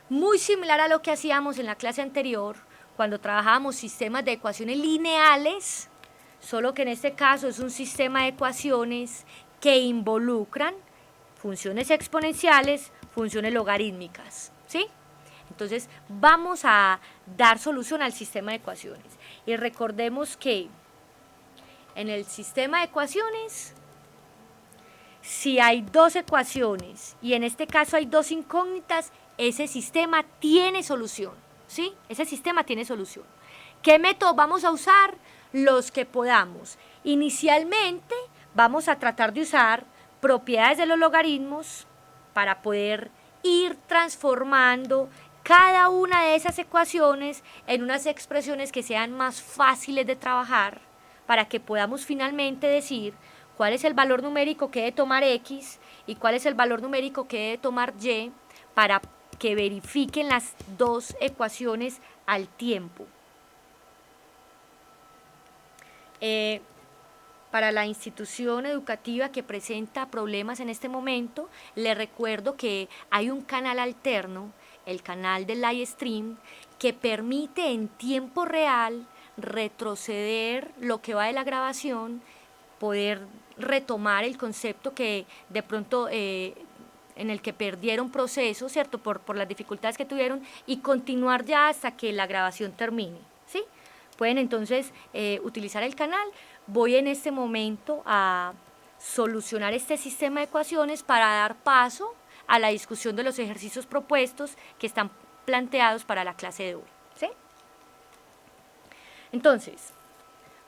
Muy similar a lo que hacíamos en la clase anterior, cuando trabajábamos sistemas de ecuaciones lineales, solo que en este caso es un sistema de ecuaciones que involucran funciones exponenciales, funciones logarítmicas, ¿sí? Entonces vamos a dar solución al sistema de ecuaciones. Y recordemos que en el sistema de ecuaciones, si hay 2 ecuaciones y en este caso hay 2 incógnitas, ese sistema tiene solución, ¿sí? Ese sistema tiene solución. ¿Qué método vamos a usar? Los que podamos. Inicialmente vamos a tratar de usar propiedades de los logaritmos para poder ir transformando cada una de esas ecuaciones en unas expresiones que sean más fáciles de trabajar, para que podamos finalmente decir cuál es el valor numérico que debe tomar x y cuál es el valor numérico que debe tomar y, para que verifiquen las 2 ecuaciones al tiempo. Para la institución educativa que presenta problemas en este momento, le recuerdo que hay un canal alterno, el canal del live stream, que permite en tiempo real retroceder lo que va de la grabación, poder retomar el concepto que de pronto en el que perdieron proceso, ¿cierto? Por las dificultades que tuvieron, y continuar ya hasta que la grabación termine, ¿sí? Pueden entonces utilizar el canal. Voy en este momento a solucionar este sistema de ecuaciones para dar paso a la discusión de los ejercicios propuestos que están planteados para la clase de hoy, ¿sí? Entonces,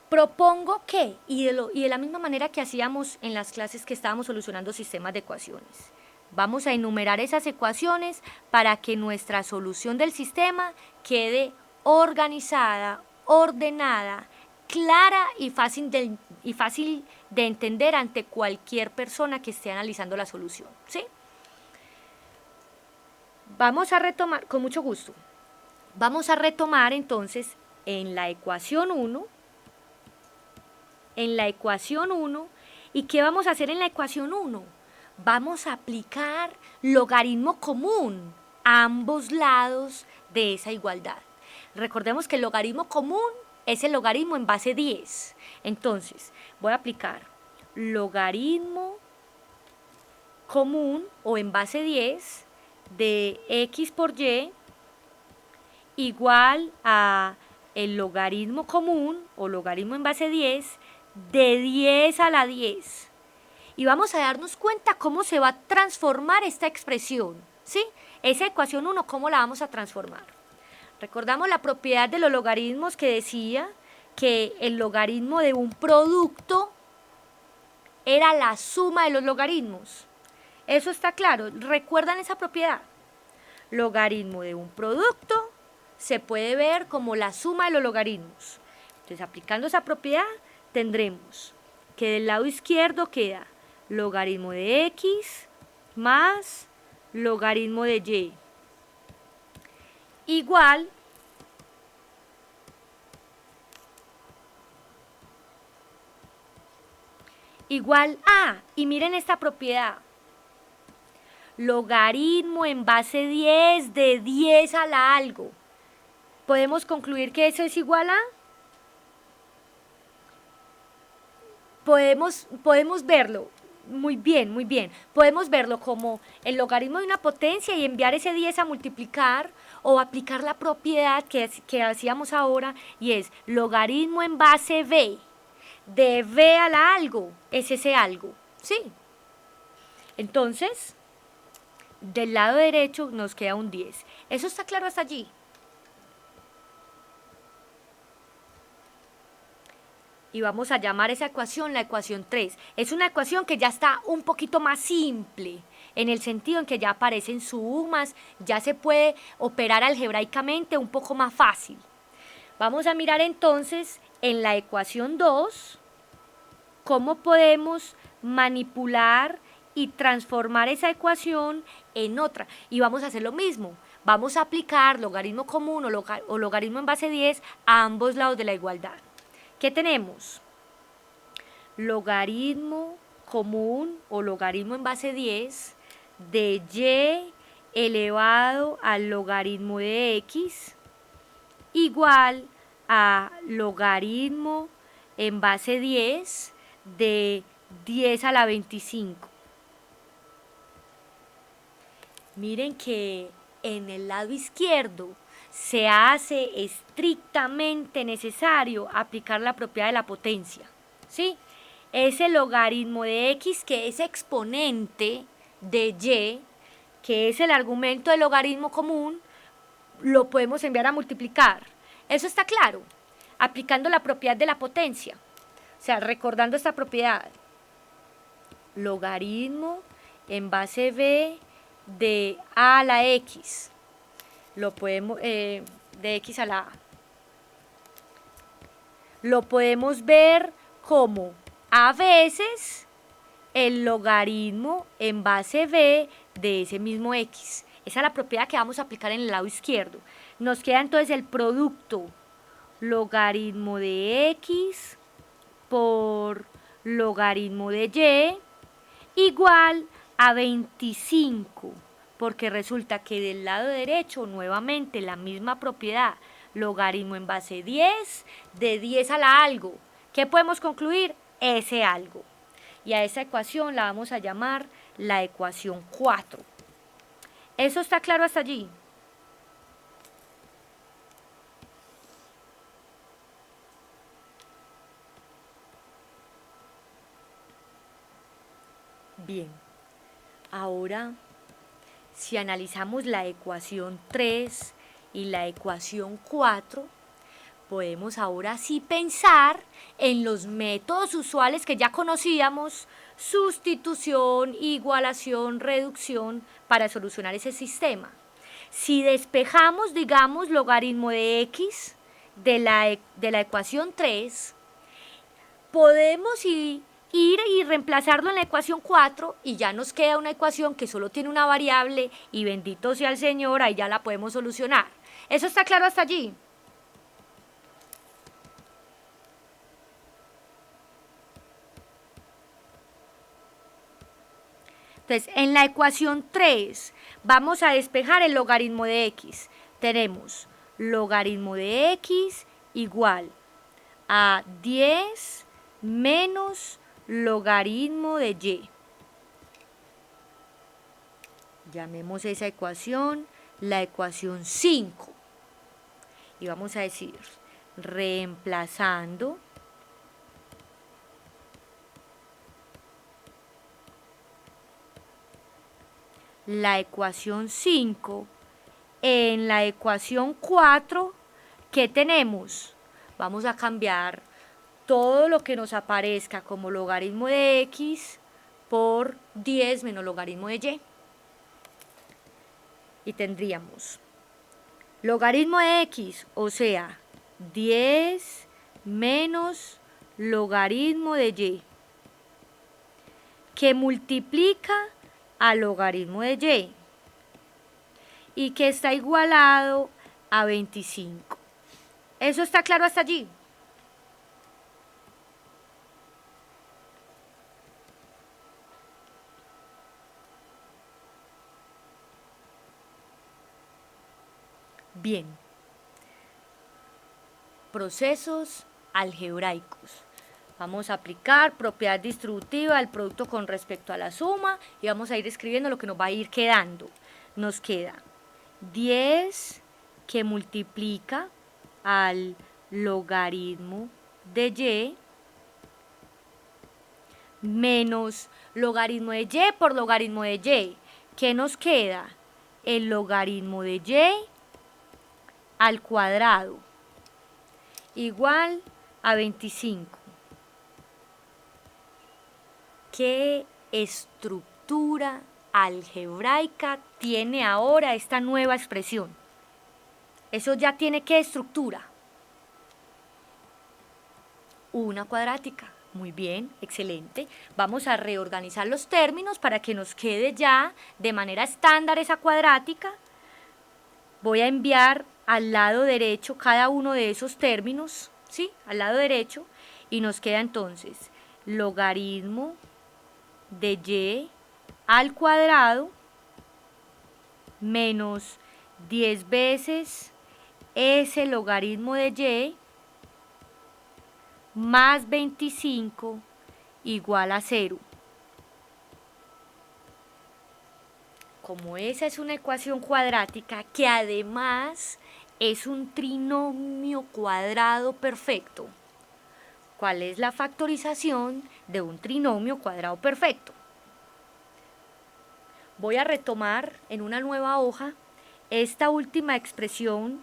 propongo que, y de la misma manera que hacíamos en las clases que estábamos solucionando sistemas de ecuaciones, vamos a enumerar esas ecuaciones para que nuestra solución del sistema quede organizada, ordenada, clara y fácil de entender ante cualquier persona que esté analizando la solución, ¿sí? Vamos a retomar, con mucho gusto, vamos a retomar entonces en la ecuación 1, ¿y qué vamos a hacer en la ecuación 1? Vamos a aplicar logaritmo común a ambos lados de esa igualdad. Recordemos que el logaritmo común es el logaritmo en base 10. Entonces, voy a aplicar logaritmo común o en base 10 de x por y igual a el logaritmo común o logaritmo en base 10 de 10 a la 10. Y vamos a darnos cuenta cómo se va a transformar esta expresión, ¿sí? Esa ecuación 1, ¿cómo la vamos a transformar? Recordamos la propiedad de los logaritmos que decía que el logaritmo de un producto era la suma de los logaritmos. Eso está claro. ¿Recuerdan esa propiedad? Logaritmo de un producto se puede ver como la suma de los logaritmos. Entonces, aplicando esa propiedad, tendremos que del lado izquierdo queda logaritmo de x más logaritmo de y igual a, y miren esta propiedad, logaritmo en base 10 de 10 a la algo. ¿Podemos concluir que eso es igual a? Podemos verlo, muy bien, muy bien. Podemos verlo como el logaritmo de una potencia y enviar ese 10 a multiplicar, o aplicar la propiedad que hacíamos ahora, y es logaritmo en base b de b a la algo, es ese algo, ¿sí? Entonces, del lado derecho nos queda un 10. ¿Eso está claro hasta allí? Y vamos a llamar esa ecuación la ecuación 3. Es una ecuación que ya está un poquito más simple, en el sentido en que ya aparecen sumas, ya se puede operar algebraicamente un poco más fácil. Vamos a mirar entonces en la ecuación 2 cómo podemos manipular y transformar esa ecuación en otra. Y vamos a hacer lo mismo. Vamos a aplicar logaritmo común o logaritmo en base 10 a ambos lados de la igualdad. ¿Qué tenemos? Logaritmo común o logaritmo en base 10 de y elevado al logaritmo de x igual a logaritmo en base 10 de 10 a la 25. Miren que en el lado izquierdo se hace estrictamente necesario aplicar la propiedad de la potencia, ¿sí? Ese logaritmo de x, que es exponente de y, que es el argumento del logaritmo común, lo podemos enviar a multiplicar. Eso está claro, aplicando la propiedad de la potencia. O sea, recordando esta propiedad. Logaritmo en base b de a la x. Lo podemos, de x a la a. Lo podemos ver como a veces el logaritmo en base b de ese mismo x. Esa es la propiedad que vamos a aplicar en el lado izquierdo. Nos queda entonces el producto logaritmo de x por logaritmo de y igual a 25, porque resulta que del lado derecho nuevamente la misma propiedad, logaritmo en base 10 de 10 a la algo. ¿Qué podemos concluir? Ese algo. Y a esa ecuación la vamos a llamar la ecuación 4. ¿Eso está claro hasta allí? Bien, ahora si analizamos la ecuación 3 y la ecuación 4, podemos ahora sí pensar en los métodos usuales que ya conocíamos, sustitución, igualación, reducción, para solucionar ese sistema. Si despejamos, digamos, logaritmo de x de la ecuación 3, podemos ir y reemplazarlo en la ecuación 4 y ya nos queda una ecuación que solo tiene una variable y bendito sea el Señor, ahí ya la podemos solucionar. ¿Eso está claro hasta allí? Entonces, en la ecuación 3 vamos a despejar el logaritmo de x. Tenemos logaritmo de x igual a 10 menos logaritmo de y. Llamemos esa ecuación la ecuación 5. Y vamos a decir, reemplazando la ecuación 5 en la ecuación 4, ¿qué tenemos? Vamos a cambiar todo lo que nos aparezca como logaritmo de x por 10 menos logaritmo de y. Y tendríamos logaritmo de x, o sea, 10 menos logaritmo de y, que multiplica a logaritmo de y que está igualado a 25. ¿Eso está claro hasta allí? Bien. Procesos algebraicos. Vamos a aplicar propiedad distributiva del producto con respecto a la suma y vamos a ir escribiendo lo que nos va a ir quedando. Nos queda 10 que multiplica al logaritmo de y menos logaritmo de y por logaritmo de y. ¿Qué nos queda? El logaritmo de y al cuadrado igual a 25. ¿Qué estructura algebraica tiene ahora esta nueva expresión? Eso ya tiene ¿qué estructura? Una cuadrática. Muy bien, excelente. Vamos a reorganizar los términos para que nos quede ya de manera estándar esa cuadrática. Voy a enviar al lado derecho cada uno de esos términos, ¿sí? Al lado derecho, y nos queda entonces logaritmo de y al cuadrado menos 10 veces ese logaritmo de y más 25 igual a 0. Como esa es una ecuación cuadrática que además es un trinomio cuadrado perfecto, ¿cuál es la factorización de un trinomio cuadrado perfecto? Voy a retomar en una nueva hoja esta última expresión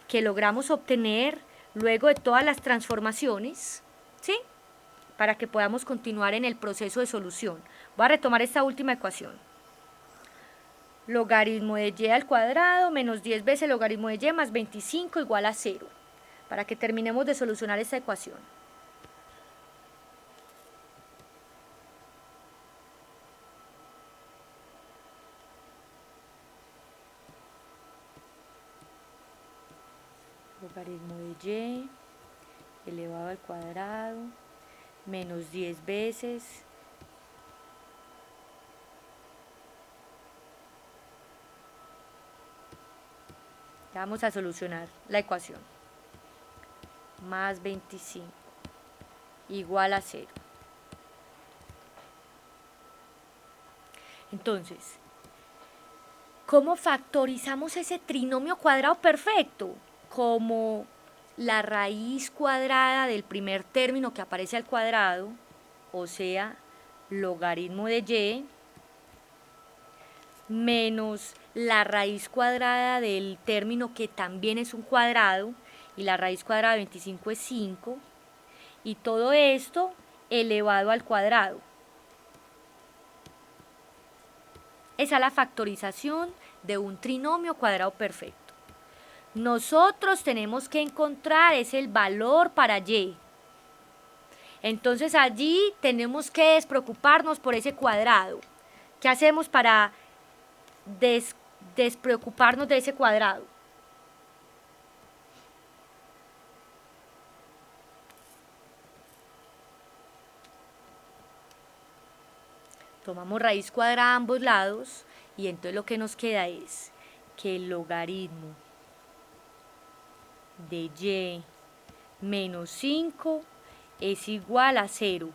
que logramos obtener luego de todas las transformaciones, ¿sí? Para que podamos continuar en el proceso de solución. Voy a retomar esta última ecuación. Logaritmo de y al cuadrado menos 10 veces logaritmo de y más 25 igual a 0. Para que terminemos de solucionar esta ecuación. Logaritmo de y elevado al cuadrado menos 10 veces ya vamos a solucionar la ecuación más 25 igual a 0. Entonces, ¿cómo factorizamos ese trinomio cuadrado perfecto? Como la raíz cuadrada del primer término que aparece al cuadrado, o sea, logaritmo de y, menos la raíz cuadrada del término que también es un cuadrado, y la raíz cuadrada de 25 es 5, y todo esto elevado al cuadrado. Esa es la factorización de un trinomio cuadrado perfecto. Nosotros tenemos que encontrar es el valor para y. Entonces allí tenemos que despreocuparnos por ese cuadrado. ¿Qué hacemos para despreocuparnos de ese cuadrado? Tomamos raíz cuadrada a ambos lados y entonces lo que nos queda es que el logaritmo de y menos 5 es igual a 0.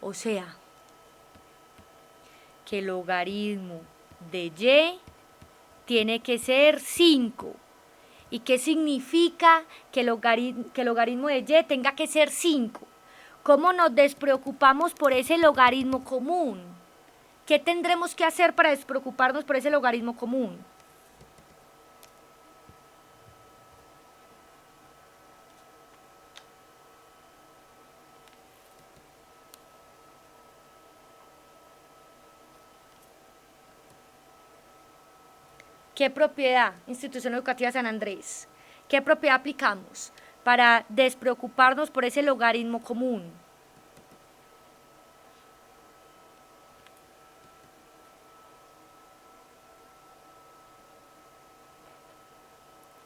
O sea, que el logaritmo de y tiene que ser 5. ¿Y qué significa que el logaritmo de y tenga que ser 5? ¿Cómo nos despreocupamos por ese logaritmo común? ¿Qué tendremos que hacer para despreocuparnos por ese logaritmo común? ¿Qué propiedad, Institución Educativa San Andrés? ¿Qué propiedad aplicamos para despreocuparnos por ese logaritmo común?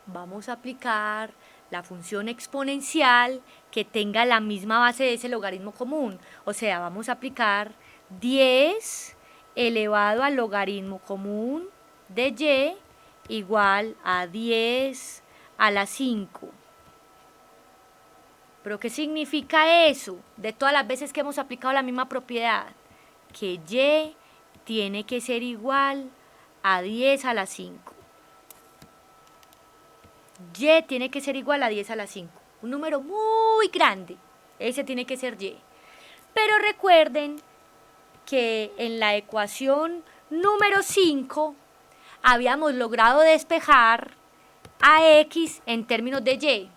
Vamos a aplicar la función exponencial que tenga la misma base de ese logaritmo común. O sea, vamos a aplicar 10 elevado al logaritmo común de y igual a 10 a la 5. ¿Pero qué significa eso? De todas las veces que hemos aplicado la misma propiedad, que y tiene que ser igual a 10 a la 5. Y tiene que ser igual a 10 a la 5. Un número muy grande. Ese tiene que ser y. Pero recuerden que en la ecuación número 5 habíamos logrado despejar a x en términos de y.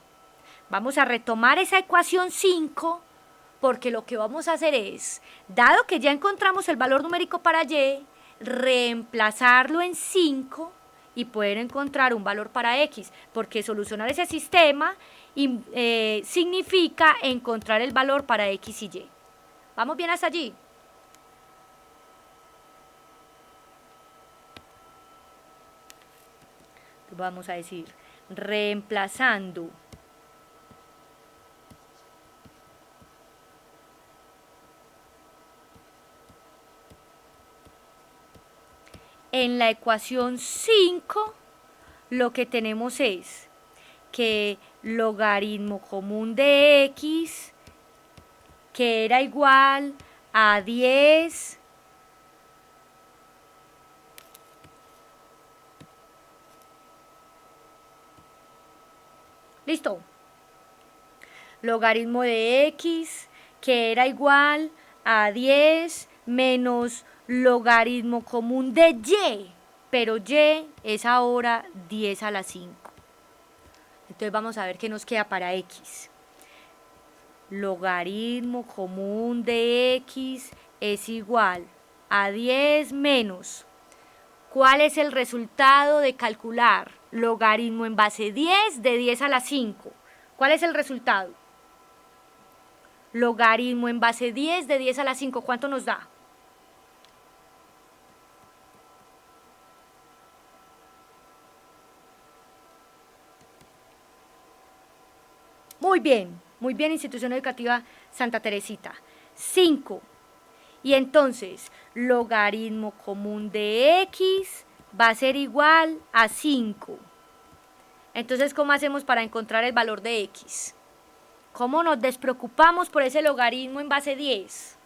Vamos a retomar esa ecuación 5 porque lo que vamos a hacer es, dado que ya encontramos el valor numérico para y, reemplazarlo en 5 y poder encontrar un valor para x, porque solucionar ese sistema significa encontrar el valor para x y y. ¿Vamos bien hasta allí? Vamos a decir, reemplazando en la ecuación 5, lo que tenemos es que logaritmo común de x, que era igual a 10 ¿listo? Logaritmo de x, que era igual a 10 menos logaritmo común de y, pero y es ahora 10 a la 5. Entonces vamos a ver qué nos queda para x. Logaritmo común de x es igual a 10 menos. ¿Cuál es el resultado de calcular logaritmo en base 10 de 10 a la 5? ¿Cuál es el resultado? Logaritmo en base 10 de 10 a la 5, ¿cuánto nos da? Muy bien, Institución Educativa Santa Teresita. 5. Y entonces, logaritmo común de x va a ser igual a 5. Entonces, ¿cómo hacemos para encontrar el valor de x? ¿Cómo nos despreocupamos por ese logaritmo en base 10?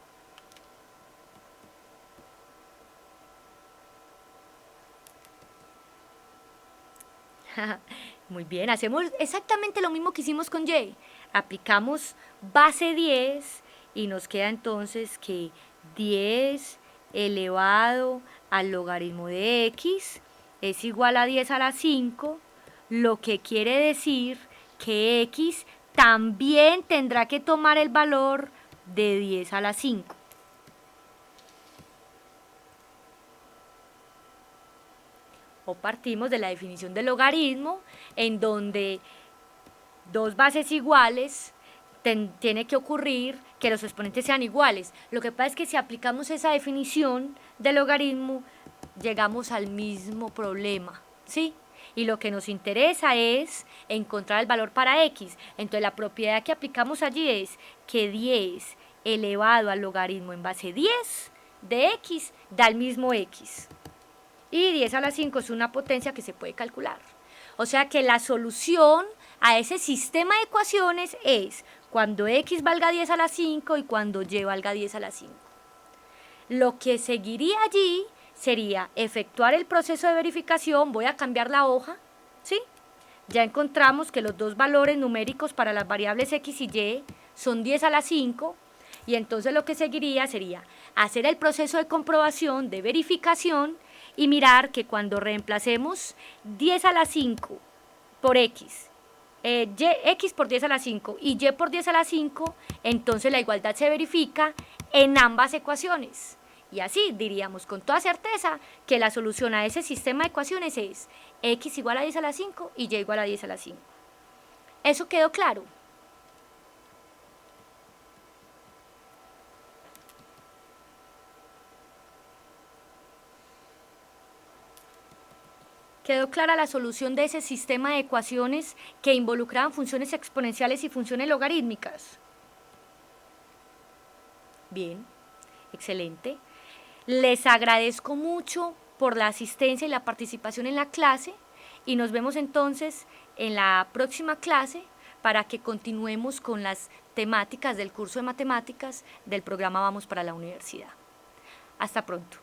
Muy bien, hacemos exactamente lo mismo que hicimos con y. Aplicamos base 10 y nos queda entonces que 10 elevado al logaritmo de x es igual a 10 a la 5, lo que quiere decir que x también tendrá que tomar el valor de 10 a la 5. O partimos de la definición del logaritmo, en donde dos bases iguales tiene que ocurrir que los exponentes sean iguales. Lo que pasa es que si aplicamos esa definición del logaritmo, llegamos al mismo problema, ¿sí? Y lo que nos interesa es encontrar el valor para x. Entonces la propiedad que aplicamos allí es que 10 elevado al logaritmo en base 10 de x da el mismo x. Y 10 a la 5 es una potencia que se puede calcular. O sea que la solución a ese sistema de ecuaciones es cuando x valga 10 a la 5 y cuando y valga 10 a la 5. Lo que seguiría allí sería efectuar el proceso de verificación. Voy a cambiar la hoja, ¿sí? Ya encontramos que los dos valores numéricos para las variables x y y son 10 a la 5, y entonces lo que seguiría sería hacer el proceso de comprobación, de verificación, y mirar que cuando reemplacemos 10 a la 5 por x, x por 10 a la 5 y y por 10 a la 5, entonces la igualdad se verifica en ambas ecuaciones. Y así diríamos con toda certeza que la solución a ese sistema de ecuaciones es x igual a 10 a la 5 y y igual a 10 a la 5. ¿Eso quedó claro? ¿Quedó clara la solución de ese sistema de ecuaciones que involucraban funciones exponenciales y funciones logarítmicas? Bien, excelente. Les agradezco mucho por la asistencia y la participación en la clase. y nos vemos entonces en la próxima clase para que continuemos con las temáticas del curso de matemáticas del programa Vamos para la Universidad. Hasta pronto.